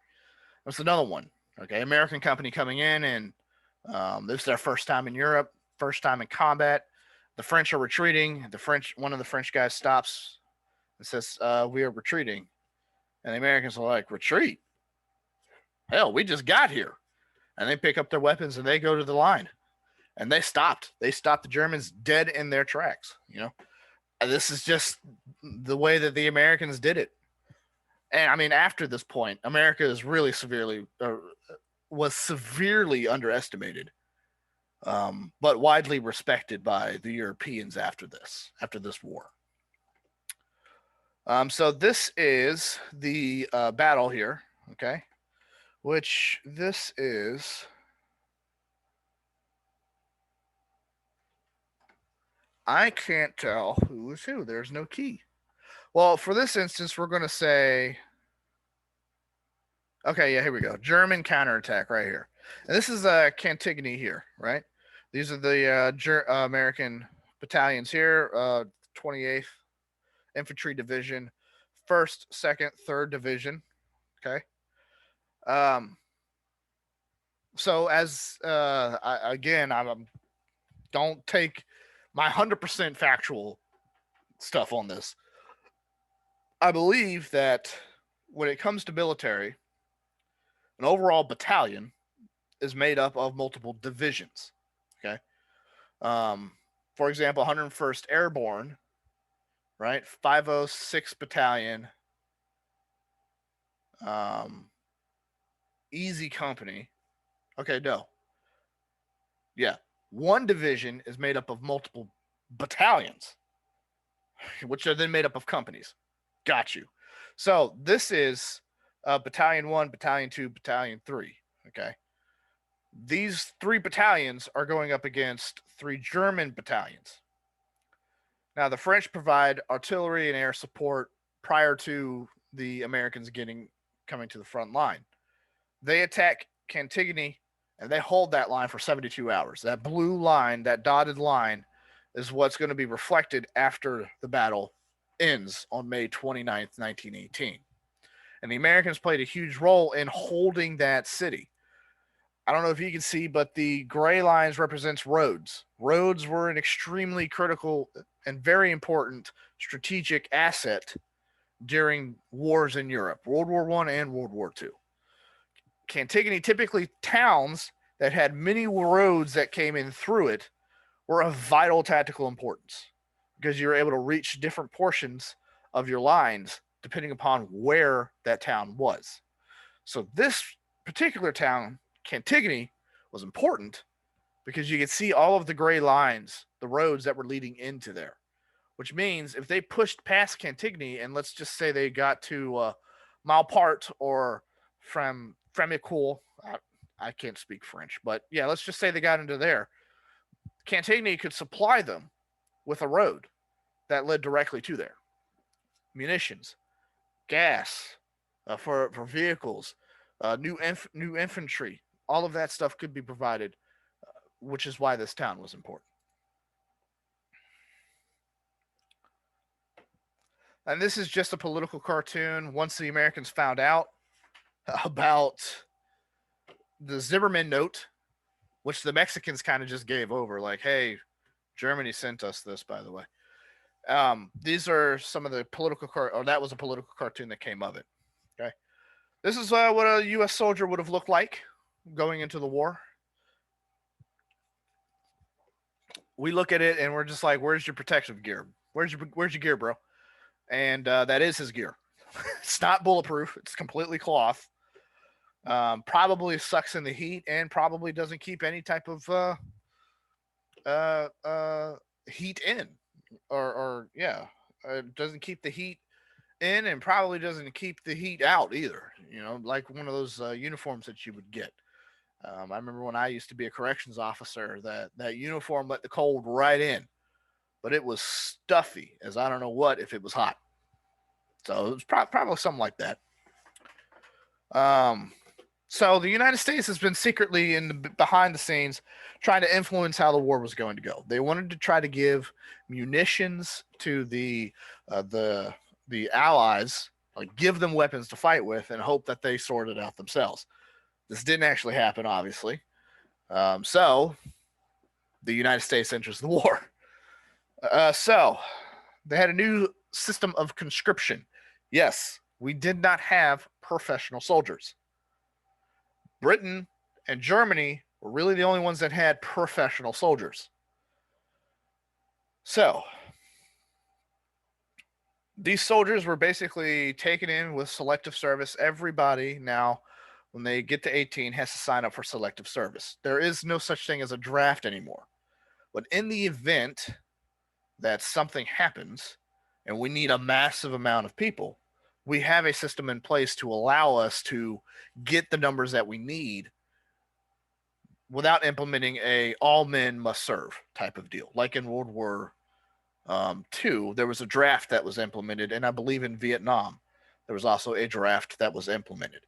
That's another one. Okay, American company coming in, and this is their first time in Europe, first time in combat. The French are retreating. One of the French guys stops and says, "We are retreating," and the Americans are like, "Retreat? Hell, we just got here." And they pick up their weapons and they go to the line, and they stopped. They stopped the Germans dead in their tracks. And this is just the way that the Americans did it. And I mean, after this point, America is really was severely underestimated, but widely respected by the Europeans after this war. So this is the battle here, okay? Which this is. I can't tell who is who. There's no key. Well, for this instance, we're going to say. Okay, yeah, here we go. German counterattack right here. And this is Cantigny here, right? These are the American battalions here, 28th Infantry Division, 1st, 2nd, 3rd Division. Okay. So as I don't take my 100% factual stuff on this. I believe that when it comes to military, an overall battalion is made up of multiple divisions. Okay. For example, 101st Airborne, right? 506 Battalion, Easy Company. Okay, no. Yeah. One division is made up of multiple battalions, which are then made up of companies. Got you. So this is Battalion 1, Battalion 2, Battalion 3. Okay. These three battalions are going up against three German battalions. Now, the French provide artillery and air support prior to the Americans coming to the front line. They attack Cantigny and they hold that line for 72 hours. That blue line, that dotted line, is what's going to be reflected after the battle ends on May 29th, 1918. And the Americans played a huge role in holding that city. I don't know if you can see, but the gray lines represents roads. Roads were an extremely critical and very important strategic asset during wars in Europe, World War I and World War II. Cantigny, typically towns that had many roads that came in through it, were of vital tactical importance because you were able to reach different portions of your lines depending upon where that town was. So this particular town, Cantigny, was important because you could see all of the gray lines, the roads that were leading into there. Which means if they pushed past Cantigny and let's just say they got to Malpart or from Fremicourt, I can't speak French, but yeah, let's just say they got into there. Cantigny could supply them with a road that led directly to there. Munitions, gas for vehicles, new infantry, all of that stuff could be provided, which is why this town was important. And this is just a political cartoon. Once the Americans found out about the Zimmerman note, which the Mexicans kind of just gave over, like, hey, Germany sent us this, by the way. These are some of the that was a political cartoon that came of it. Okay. This is what a U.S. soldier would have looked like going into the war. We look at it and we're just like, where's your protective gear? Where's your gear, bro? And that is his gear. It's not bulletproof. It's completely cloth. Probably sucks in the heat and probably doesn't keep any type of heat in, or yeah, doesn't keep the heat in and probably doesn't keep the heat out either. You know, like one of those uniforms that you would get. I remember when I used to be a corrections officer, that uniform let the cold right in, but it was stuffy as I don't know what if it was hot. So it was probably something like that. So the United States has been secretly behind the scenes trying to influence how the war was going to go. They wanted to try to give munitions to the Allies, like give them weapons to fight with, and hope that they sort it out themselves. This didn't actually happen, obviously. So the United States enters the war. So they had a new system of conscription. Yes, we did not have professional soldiers. Britain and Germany were really the only ones that had professional soldiers. So these soldiers were basically taken in with selective service. Everybody now, when they get to 18, has to sign up for selective service. There is no such thing as a draft anymore. But in the event that something happens and we need a massive amount of people, we have a system in place to allow us to get the numbers that we need without implementing a all men must serve type of deal. Like in World War II, there was a draft that was implemented, and I believe in Vietnam, there was also a draft that was implemented.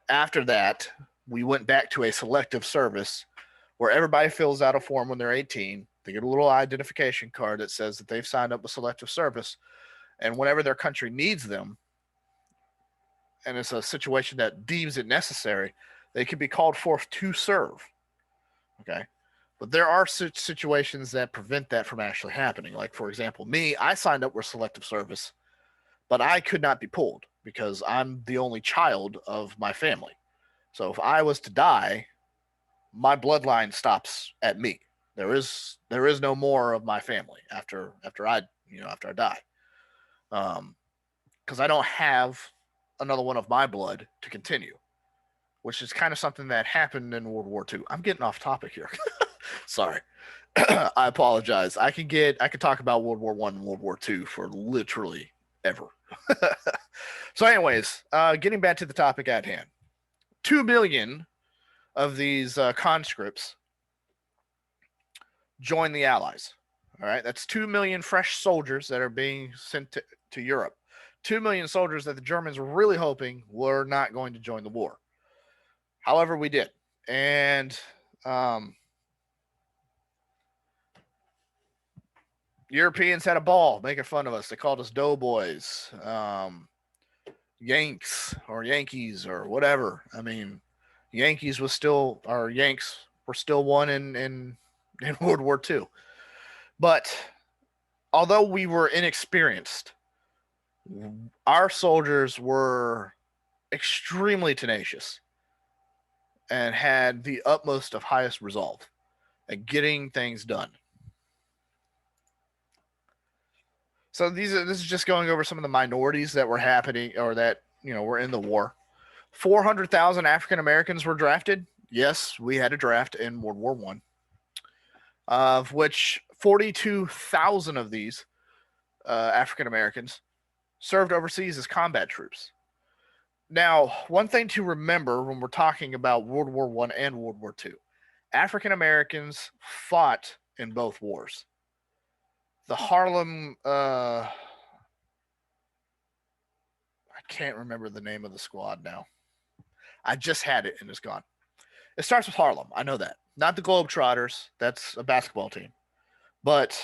After that, we went back to a selective service where everybody fills out a form when they're 18. They get a little identification card that says that they've signed up with selective service, and whenever their country needs them, and it's a situation that deems it necessary, they can be called forth to serve. Okay. But there are situations that prevent that from actually happening. Like, for example, me, I signed up with selective service, but I could not be pulled because I'm the only child of my family. So if I was to die, my bloodline stops at me. There is no more of my family after I die. Because I don't have another one of my blood to continue, which is kind of something that happened in World War II. I'm getting off topic here. Sorry. I apologize. I could talk about World War One and World War Two for literally ever. So, anyways, getting back to the topic at hand, 2 million of these conscripts join the Allies. All right, that's 2 million fresh soldiers that are being sent to Europe. 2 million soldiers that the Germans were really hoping were not going to join the war. However, we did, and Europeans had a ball making fun of us. They called us doughboys, Yanks or Yankees or whatever. I mean, Yankees was still, or Yanks were still won in World War II. But although we were inexperienced, our soldiers were extremely tenacious and had the utmost of highest resolve at getting things done. So this is just going over some of the minorities that were happening or that were in the war. 400,000 African Americans were drafted. Yes, we had a draft in World War One, of which 42,000 of these African Americans served overseas as combat troops. Now, one thing to remember when we're talking about World War One and World War Two, African Americans fought in both wars. The Harlem, I can't remember the name of the squad now. I just had it and it's gone. It starts with Harlem. I know that. Not the Globetrotters. That's a basketball team. But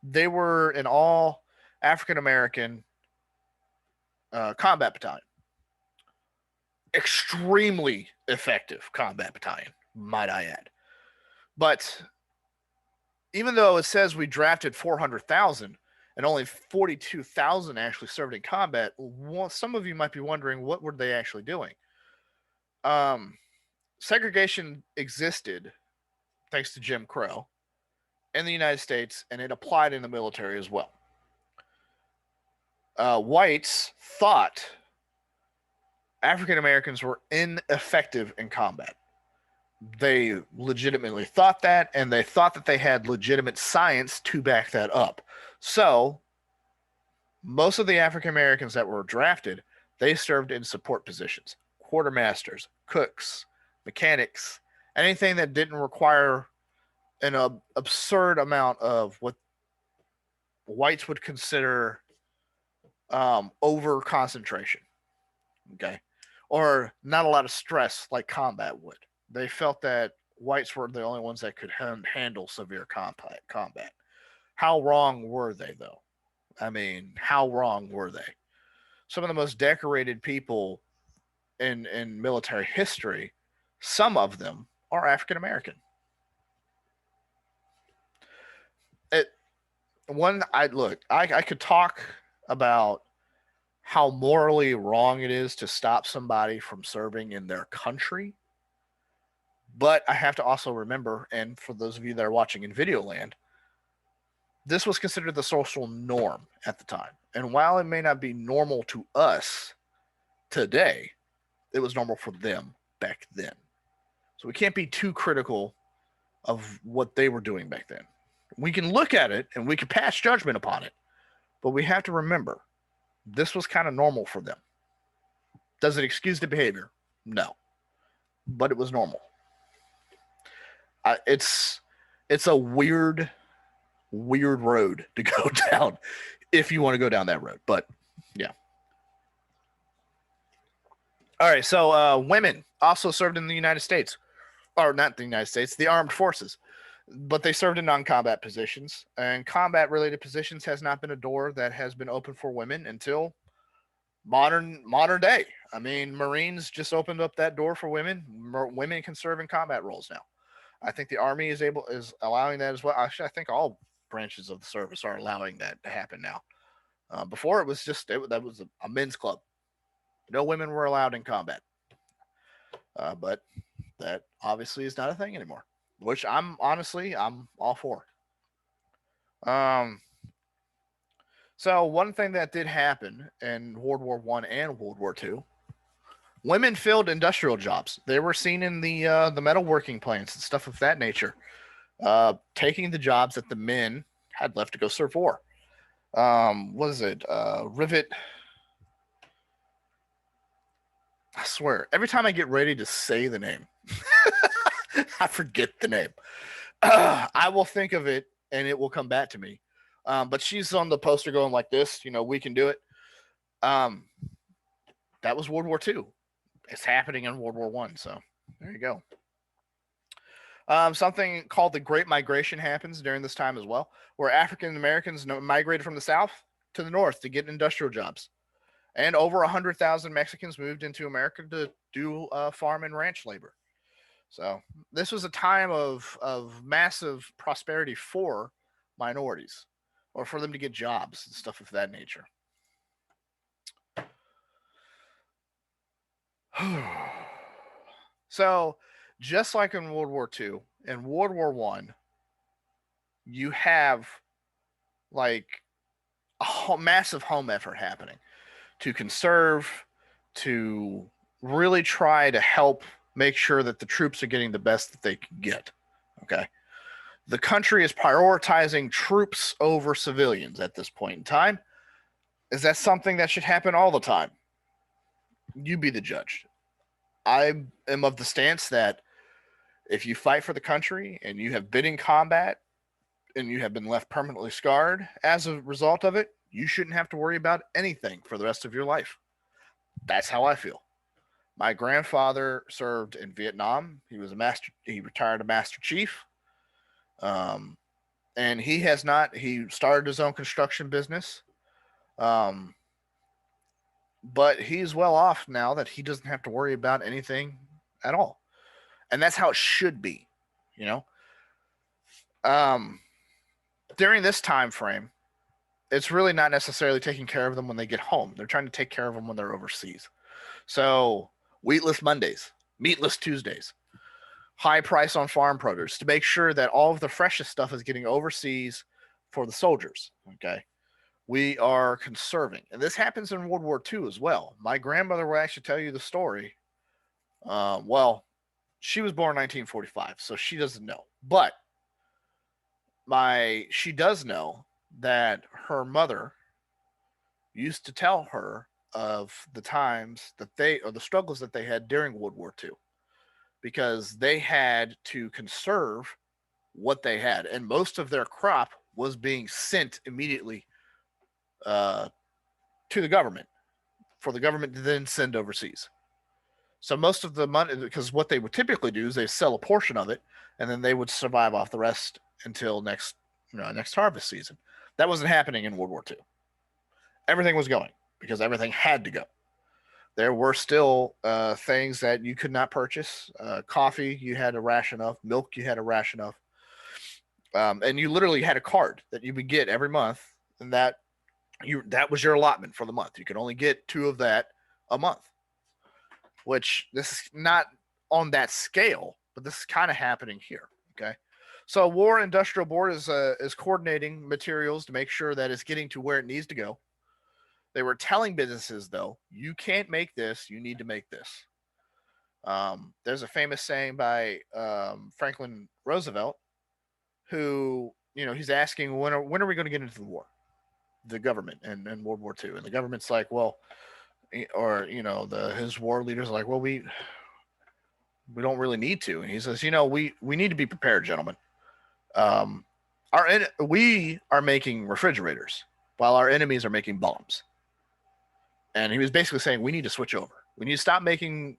they were an all African American combat battalion. Extremely effective combat battalion, might I add. But even though it says we drafted 400,000 and only 42,000 actually served in combat, some of you might be wondering, what were they actually doing? Segregation existed thanks to Jim Crow in the United States, and it applied in the military as well. Whites thought African Americans were ineffective in combat. They legitimately thought that, and they thought that they had legitimate science to back that up. So, most of the African Americans that were drafted, they served in support positions: quartermasters, cooks, mechanics, anything that didn't require an absurd amount of what whites would consider over concentration. Okay, or not a lot of stress like combat would. They felt that whites were the only ones that could handle severe combat. How wrong were they, though? I mean, how wrong were they? Some of the most decorated people in military history, some of them are African American. I could talk about how morally wrong it is to stop somebody from serving in their country. But I have to also remember, and for those of you that are watching in Videoland, this was considered the social norm at the time. And while it may not be normal to us today, it was normal for them back then. So we can't be too critical of what they were doing back then. We can look at it and we can pass judgment upon it, but we have to remember this was kind of normal for them. Does it excuse the behavior? No, but it was normal. It's a weird road to go down if you want to go down that road. But yeah. All right. So women also served in the United States, or not the United States, the armed forces, but they served in non-combat positions. And combat-related positions has not been a door that has been open for women until modern day. I mean, Marines just opened up that door for women. Women can serve in combat roles now. I think the Army is allowing that as well. Actually, I think all branches of the service are allowing that to happen now. Before it was just that was a men's club. No women were allowed in combat. But that obviously is not a thing anymore, which I'm all for. So one thing that did happen in World War One and World War Two Women filled industrial jobs. They were seen in the metalworking plants and stuff of that nature, taking the jobs that the men had left to go serve war. What is it? Rivet. I swear, every time I get ready to say the name, I forget the name. I will think of it and it will come back to me. But she's on the poster going like this, we can do it. Um, that was World War II. It's happening in World War One. So there you go. Something called the Great Migration happens during this time as well, where African Americans migrated from the South to the North to get industrial jobs. And over 100,000 Mexicans moved into America to do farm and ranch labor. So this was a time of massive prosperity for minorities, or for them to get jobs and stuff of that nature. So, just like in World War II, in World War One, you have like a massive home effort happening to conserve, to really try to help make sure that the troops are getting the best that they can get. Okay. The country is prioritizing troops over civilians at this point in time. Is that something that should happen all the time? You be the judge. I am of the stance that if you fight for the country and you have been in combat and you have been left permanently scarred as a result of it, you shouldn't have to worry about anything for the rest of your life. That's how I feel. My grandfather served in Vietnam. He was a master. He retired a master chief. Um, and he has not. He started his own construction business. Um, but he's well off now that he doesn't have to worry about anything at all, and that's how it should be. You know. Um, During this time frame, it's really not necessarily taking care of them when they get home. They're trying to take care of them when they're overseas. So wheatless Mondays, meatless Tuesdays, high price on farm produce to make sure that all of the freshest stuff is getting overseas for the soldiers. Okay. We are conserving. And this happens in World War II as well. My grandmother will actually tell you the story. Well, she was born in 1945, so she doesn't know. But she does know that her mother used to tell her of the times that the struggles that they had during World War II, because they had to conserve what they had, and most of their crop was being sent immediately uh, to the government for the government to then send overseas. So most of the money, because what they would typically do is they sell a portion of it, and then they would survive off the rest until next harvest season. That wasn't happening in World War II. Everything was going because everything had to go. There were still things that you could not purchase. Coffee, you had to ration of. Milk, you had to ration of. And you literally had a card that you would get every month, and that was your allotment for the month. You could only get 2 of that a month. Which this is not on that scale, but this is kind of happening here. Okay, so War Industrial Board is coordinating materials to make sure that it's getting to where it needs to go. They were telling businesses, though, you can't make this, you need to make this. There's a famous saying by Franklin Roosevelt, who, he's asking, when are we going to get into the war? The government and World War II. And the government's like, well, or, his war leaders are like, well, we don't really need to. And he says, we need to be prepared, gentlemen. We are making refrigerators while our enemies are making bombs. And he was basically saying we need to switch over. We need to stop making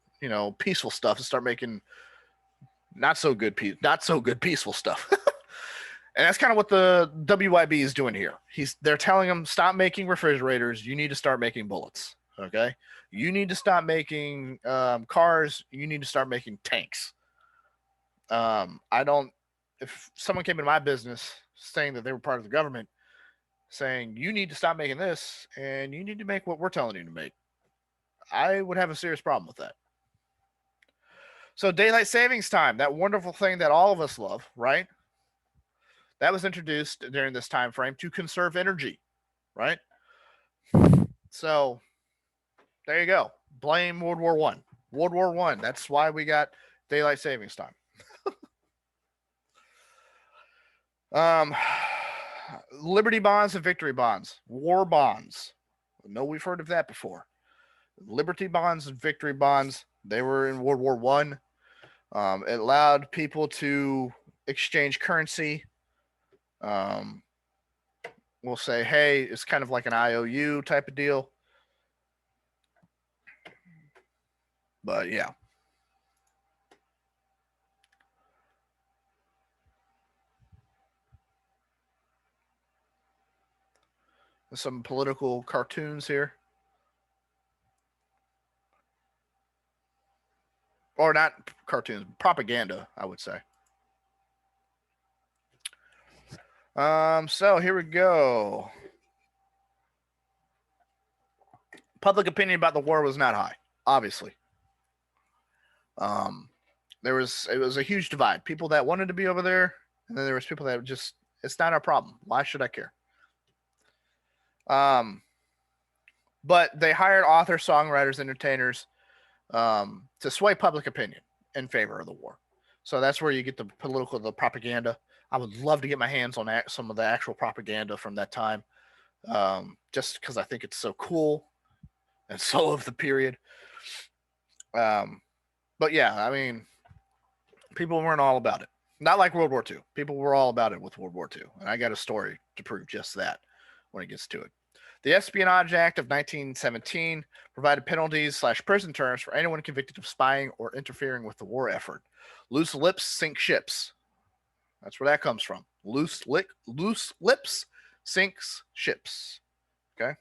peaceful stuff and start making not so good peaceful stuff. And that's kind of what the WIB is doing here. They're telling them, stop making refrigerators. You need to start making bullets. Okay, you need to stop making cars. You need to start making tanks. I don't. If someone came into my business saying that they were part of the government, saying you need to stop making this and you need to make what we're telling you to make, I would have a serious problem with that. So daylight savings time, that wonderful thing that all of us love, right? That was introduced during this time frame to conserve energy, right? So there you go. Blame World War One. World War I. That's why we got daylight savings time. Liberty bonds and victory bonds, war bonds. I know we've heard of that before. Liberty bonds and victory bonds. They were in World War One. It allowed people to exchange currency. Um, we'll say, hey, it's kind of like an IOU type of deal. But yeah. Some political cartoons here. Or not cartoons, propaganda, I would say. So here we go. Public opinion about the war was not high, obviously. It was a huge divide. People that wanted to be over there, and then there was people that just, it's not our problem. Why should I care? But they hired authors, songwriters, entertainers to sway public opinion in favor of the war. So that's where you get the propaganda. I would love to get my hands on some of the actual propaganda from that time, just because I think it's so cool and so of the period. But yeah, I mean, people weren't all about it. Not like World War II. People were all about it with World War II. And I got a story to prove just that when it gets to it. The Espionage Act of 1917 provided penalties/prison terms for anyone convicted of spying or interfering with the war effort. Loose lips sink ships. That's where that comes from. Loose lips sinks ships. Okay?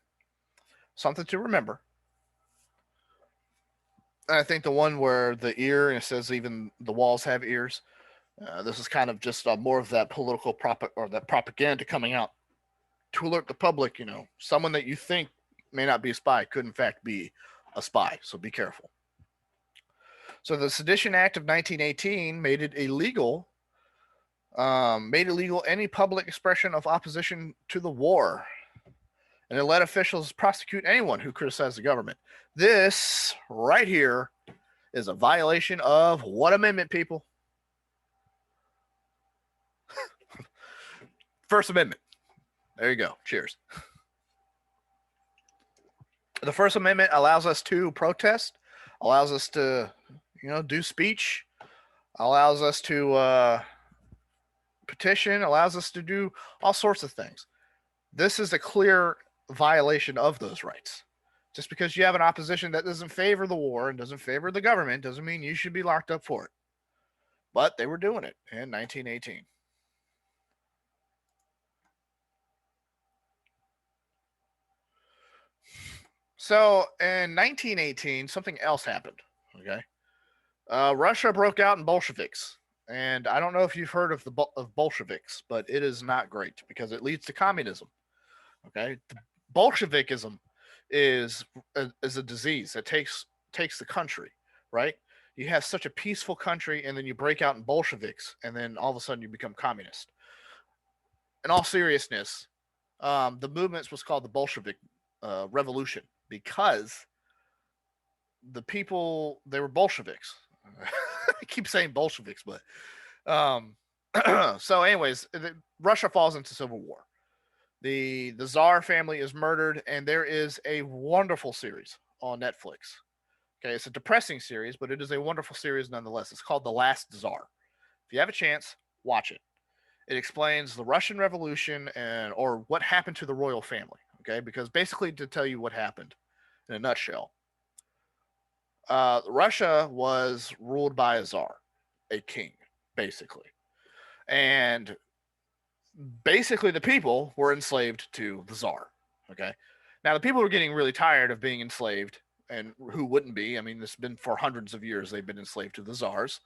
Something to remember. And I think the one where the ear, and it says even the walls have ears, this is kind of just more of that political that propaganda coming out to alert the public. Someone that you think may not be a spy could in fact be a spy. So be careful. So the Sedition Act of 1918 made it illegal any public expression of opposition to the war. And it let officials prosecute anyone who criticized the government. This right here is a violation of what amendment, people? First Amendment. There you go. Cheers. The First Amendment allows us to protest, allows us to, do speech, allows us to petition, allows us to do all sorts of things. This is a clear violation of those rights. Just because you have an opposition that doesn't favor the war and doesn't favor the government doesn't mean you should be locked up for it. But they were doing it in 1918. So in 1918, something else happened. Okay, Russia broke out in Bolsheviks, and I don't know if you've heard of of Bolsheviks, but it is not great because it leads to communism. Okay, Bolshevikism is a disease that takes the country. Right, you have such a peaceful country, and then you break out in Bolsheviks, and then all of a sudden you become communist. In all seriousness, the movement was called the Bolshevik Revolution because the people, they were Bolsheviks. I keep saying Bolsheviks, but so anyways, Russia falls into civil war. The Tsar family is murdered, and there is a wonderful series on Netflix. Okay, it's a depressing series, but it is a wonderful series nonetheless. It's called The Last Tsar. If you have a chance, watch it. It explains the Russian Revolution or what happened to the royal family. Okay, because basically to tell you what happened in a nutshell, Russia was ruled by a czar, a king, basically, and basically the people were enslaved to the czar. Okay, now the people were getting really tired of being enslaved, and who wouldn't be? I mean, it's been for hundreds of years they've been enslaved to the czars.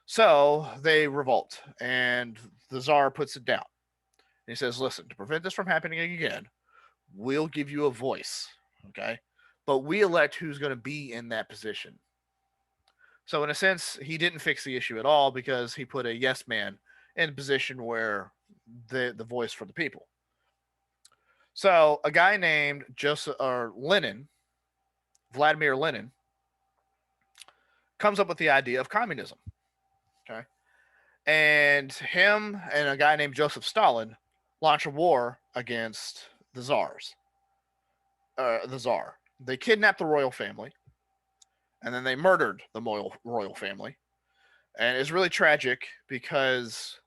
So they revolt, and the czar puts it down. And he says, "Listen, to prevent this from happening again, we'll give you a voice, okay? But we elect who's going to be in that position." So in a sense, he didn't fix the issue at all because he put a yes man in a position where the voice for the people. So a guy named Vladimir Lenin, comes up with the idea of communism. Okay. And him and a guy named Joseph Stalin launch a war against the czars. The czar. They kidnapped the royal family, and then they murdered the royal family. And it's really tragic because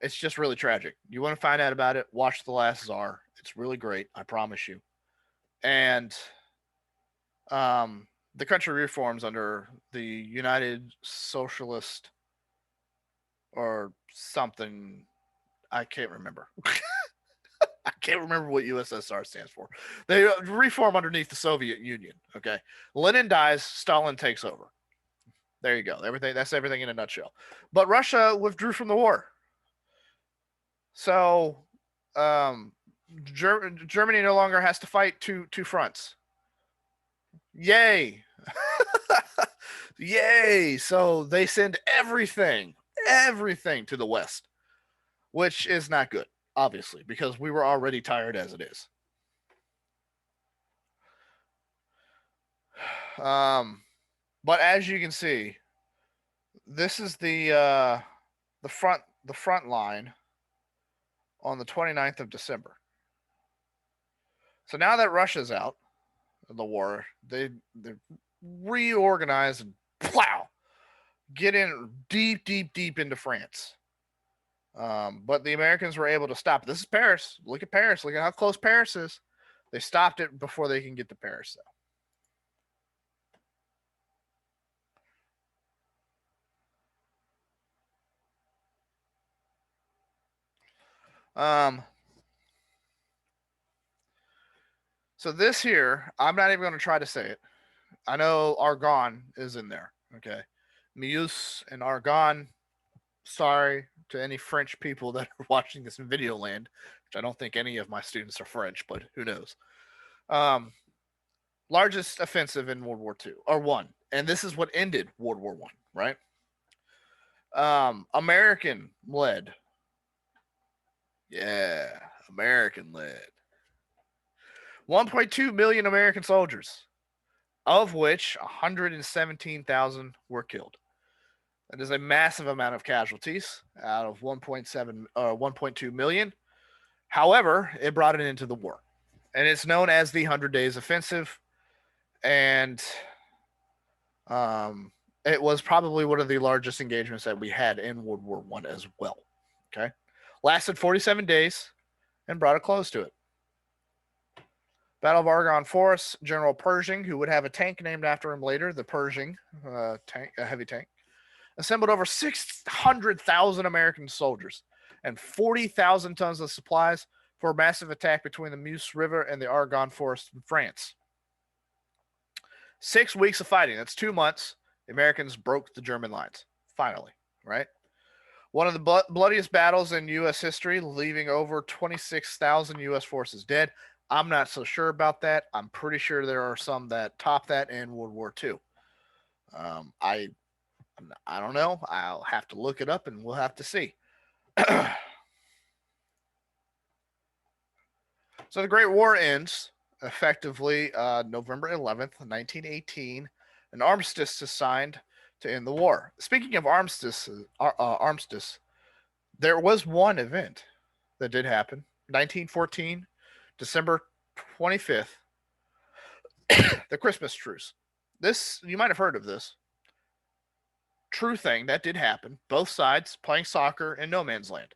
it's just really tragic. You want to find out about it? Watch The Last Czar. It's really great. I promise you. And the country reforms under the United Socialist or something. I can't remember. I can't remember what USSR stands for. They reform underneath the Soviet Union. Okay, Lenin dies, Stalin takes over. There you go. That's everything in a nutshell. But Russia withdrew from the war, so Germany no longer has to fight two fronts. Yay! Yay! So they send everything to the West, which is not good, obviously, because we were already tired as it is. But as you can see, this is the front line on the 29th of December. So now that Russia's out of the war, they reorganize and plow, get in deep into France. But the Americans were able to stop it. This is Paris. Look at Paris. Look at how close Paris is. They stopped it before they can get to Paris, though. So this here, I'm not even going to try to say it. I know argon is in there. Okay. Meuse and argon. Sorry to any French people that are watching this in video land, which I don't think any of my students are French, but who knows. Largest offensive in World War II, or one. And this is what ended World War I, right? American led. Yeah, American led. 1.2 million American soldiers, of which 117,000 were killed. That is a massive amount of casualties out of 1.2 million. However, it brought it into the war. And it's known as the 100 Days Offensive. And it was probably one of the largest engagements that we had in World War I as well. Okay. Lasted 47 days and brought a close to it. Battle of Argonne Forest, General Pershing, who would have a tank named after him later, the Pershing tank, a heavy tank, assembled over 600,000 American soldiers and 40,000 tons of supplies for a massive attack between the Meuse River and the Argonne Forest in France. 6 weeks of fighting. That's 2 months. The Americans broke the German lines. Finally, right? One of the bloodiest battles in U.S. history, leaving over 26,000 U.S. forces dead. I'm not so sure about that. I'm pretty sure there are some that top that in World War II. I don't know. I'll have to look it up and we'll have to see. So the Great War ends effectively November 11th, 1918. An armistice is signed to end the war. Speaking of armistice, there was one event that did happen. 1914, December 25th, the Christmas truce. This, you might have heard of this. True thing, that did happen. Both sides playing soccer in no man's land.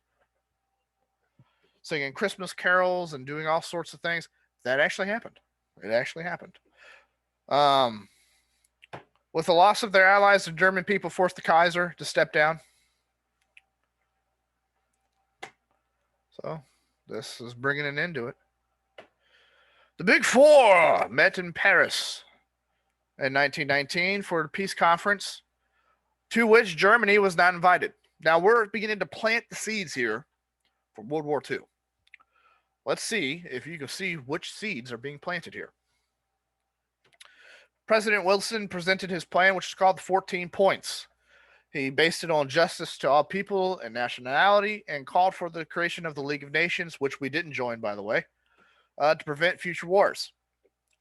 Singing Christmas carols and doing all sorts of things. That actually happened. It actually happened. With the loss of their allies, the German people forced the Kaiser to step down. So this is bringing an end to it. The Big Four met in Paris in 1919 for a peace conference to which Germany was not invited. Now we're beginning to plant the seeds here for World War II. Let's see if you can see which seeds are being planted here. President Wilson presented his plan, which is called the 14 Points. He based it on justice to all people and nationality and called for the creation of the League of Nations, which we didn't join, by the way, to prevent future wars.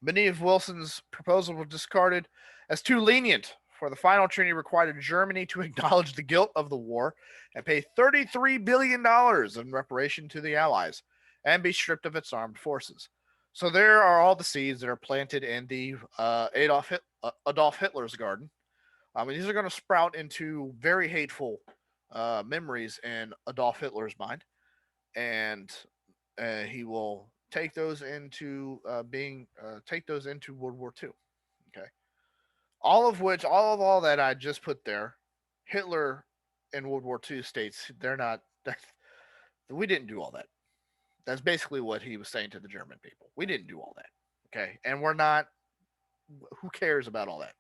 Many of Wilson's proposals were discarded as too lenient for the final treaty required Germany to acknowledge the guilt of the war and pay $33 billion in reparation to the Allies and be stripped of its armed forces. So there are all the seeds that are planted in the Adolf Hitler's garden. These are going to sprout into very hateful memories in Adolf Hitler's mind, and he will take those into take those into World War II. Okay, all that I just put there, Hitler in World War II states they're not. We didn't do all that. That's basically what he was saying to the German people. We didn't do all that. Okay, and we're not. Who cares about all that?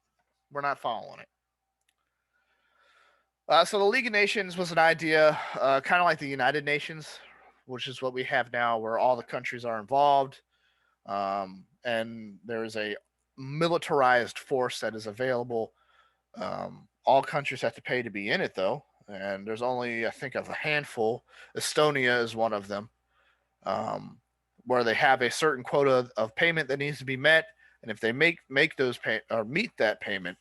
We're not following it. So the League of Nations was an idea, kind of like the United Nations, which is what we have now, where all the countries are involved, and there is a militarized force that is available. All countries have to pay to be in it, though, and there's only, I think, of a handful. Estonia is one of them, where they have a certain quota of payment that needs to be met, and if they make those or meet that payment,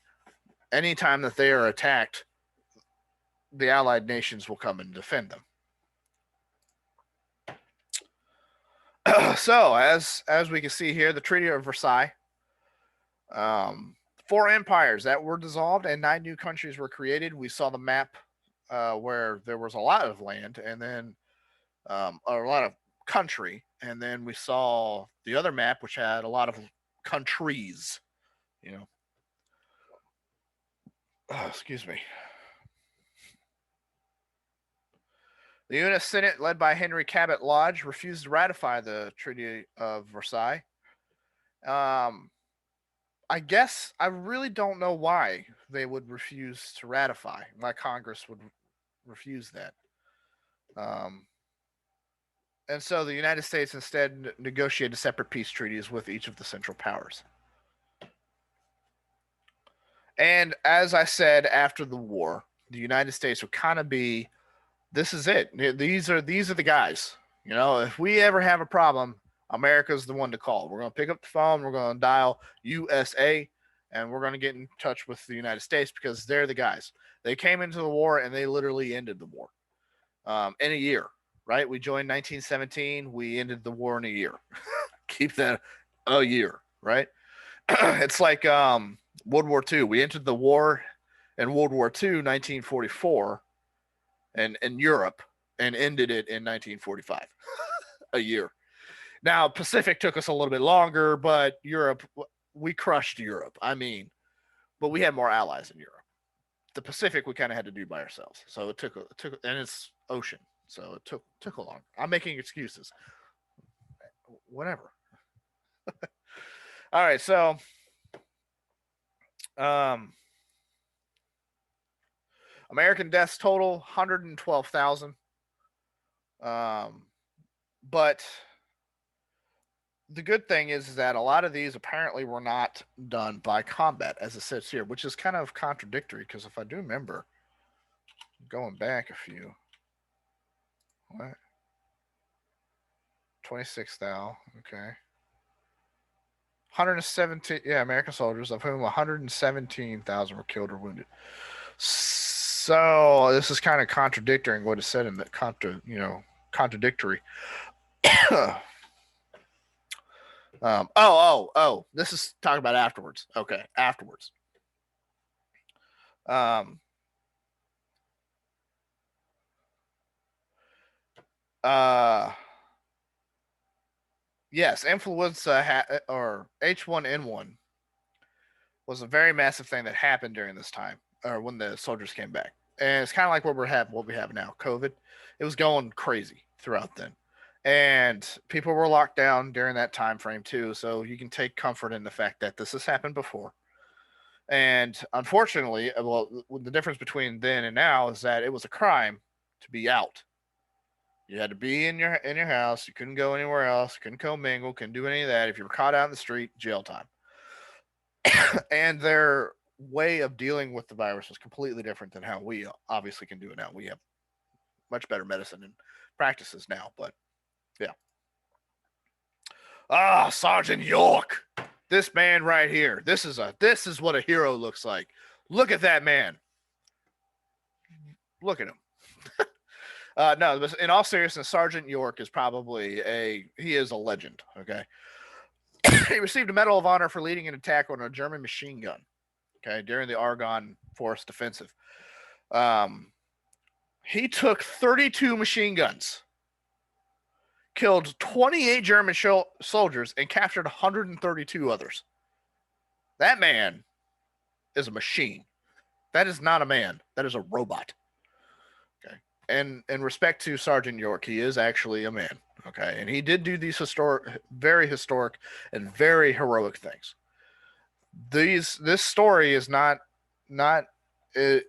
anytime that they are attacked, the allied nations will come and defend them. So, as we can see here, the Treaty of Versailles, 4 empires that were dissolved and 9 new countries were created. We saw the map where there was a lot of land and then a lot of country, and then we saw the other map which had a lot of countries. Excuse me. The U.S. Senate, led by Henry Cabot Lodge, refused to ratify the Treaty of Versailles. I guess I really don't know why they would refuse to ratify, why Congress would refuse that. And so the United States instead negotiated separate peace treaties with each of the Central Powers. And as I said, after the war, the United States would kind of be, this is it. These are the guys. If we ever have a problem, America's the one to call. We're going to pick up the phone. We're going to dial USA, and we're going to get in touch with the United States because they're the guys. They came into the war, and they literally ended the war in a year, right? We joined 1917. We ended the war in a year. Keep that a year, right? It's like World War II. We entered the war in World War II, 1944, and in Europe, and ended it in 1945. A year. Now, Pacific took us a little bit longer, but Europe, we crushed Europe. But we had more allies in Europe. The Pacific, we kind of had to do by ourselves. So it took, and it's ocean, so it took a long. I'm making excuses. Whatever. All right, so, American deaths total 112,000. But the good thing is that a lot of these apparently were not done by combat, as it says here, which is kind of contradictory because if I do remember, going back a few, what? 26,000, okay. 117, yeah, American soldiers, of whom 117,000 were killed or wounded. So this is kind of contradicting what is said in the contradictory. This is talking about afterwards. Okay, afterwards. Yes, influenza or H1N1 was a very massive thing that happened during this time, or when the soldiers came back. And it's kind of like what we have now, COVID. It was going crazy throughout then. And people were locked down during that time frame too, so you can take comfort in the fact that this has happened before. And unfortunately, the difference between then and now is that it was a crime to be out. You had to be in your house. You couldn't go anywhere else. Couldn't commingle. Couldn't do any of that. If you were caught out in the street, jail time. And their way of dealing with the virus was completely different than how we obviously can do it now. We have much better medicine and practices now, but yeah. Sergeant York, this man right here. This is what a hero looks like. Look at that man. Look at him. No, but in all seriousness, Sergeant York is probably he is a legend. Okay. He received a Medal of Honor for leading an attack on a German machine gun. Okay, during the Argonne Forest Offensive. He took 32 machine guns, killed 28 German soldiers, and captured 132 others. That man is a machine. That is not a man. That is a robot. Okay. And in respect to Sergeant York, he is actually a man. Okay. And he did do these very historic and very heroic things. This story is not it,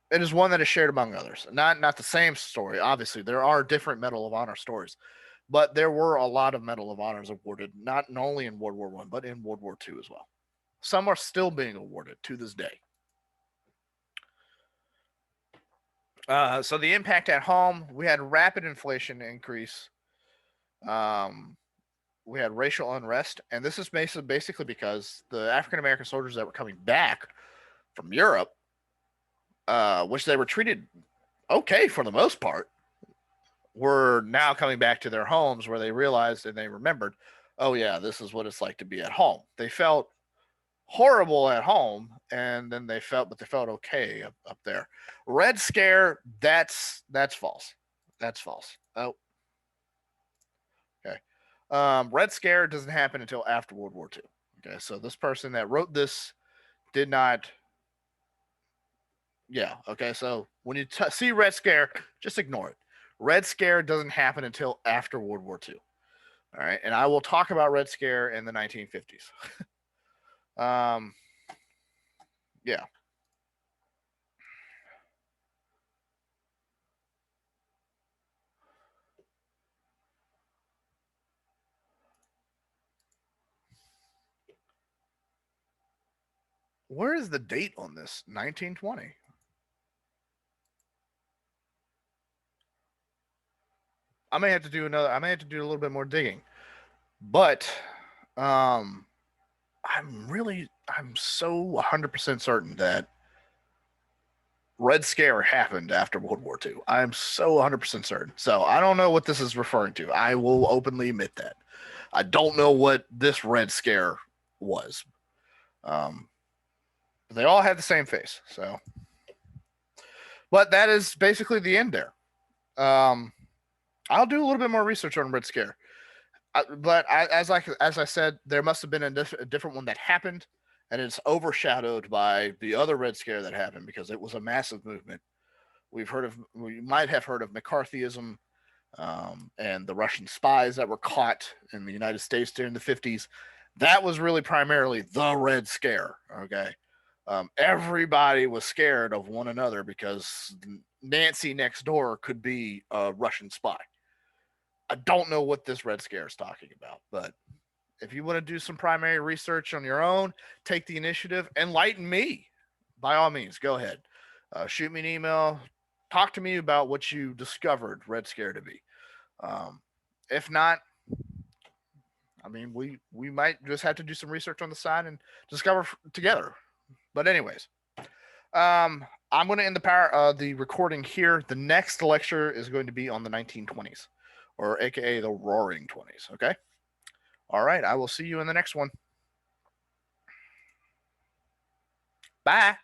it is one that is shared among others. Not the same story. Obviously, there are different Medal of Honor stories, but there were a lot of Medal of Honors awarded, not only in World War I, but in World War II as well. Some are still being awarded to this day. So the impact at home, we had rapid inflation increase. We had racial unrest, and this is basically because the African American soldiers that were coming back from Europe, which they were treated okay for the most part, were now coming back to their homes where they realized and they remembered, oh yeah, this is what it's like to be at home. They felt horrible at home, and then they felt okay up there. Red Scare, that's false. That's false. Oh, okay. Red Scare doesn't happen until after World War II. Okay, so this person that wrote this did not. Yeah. Okay. So when you see Red Scare, just ignore it. Red Scare doesn't happen until after World War II. All right, and I will talk about Red Scare in the 1950s. Yeah. Where is the date on this? 1920. I may have to do a little bit more digging, but um, I'm so 100% certain that Red Scare happened after World War II. I'm so 100% certain. So I don't know what this is referring to. I will openly admit that. I don't know what this Red Scare was. Um, they all had the same face. So, but that is basically the end there. Um, I'll do a little bit more research on Red Scare. As I said, there must have been a different one that happened, and it's overshadowed by the other Red Scare that happened because it was a massive movement. We might have heard of McCarthyism, and the Russian spies that were caught in the United States during the 50s. That was really primarily the Red Scare. Okay. Everybody was scared of one another because Nancy next door could be a Russian spy. I don't know what this Red Scare is talking about, but if you want to do some primary research on your own, take the initiative, enlighten me. By all means, go ahead. Shoot me an email. Talk to me about what you discovered Red Scare to be. Um, if not, I mean, we might just have to do some research on the side and discover together. But anyways, I'm going to end the recording here. The next lecture is going to be on the 1920s, or AKA the Roaring 20s. Okay. All right. I will see you in the next one. Bye.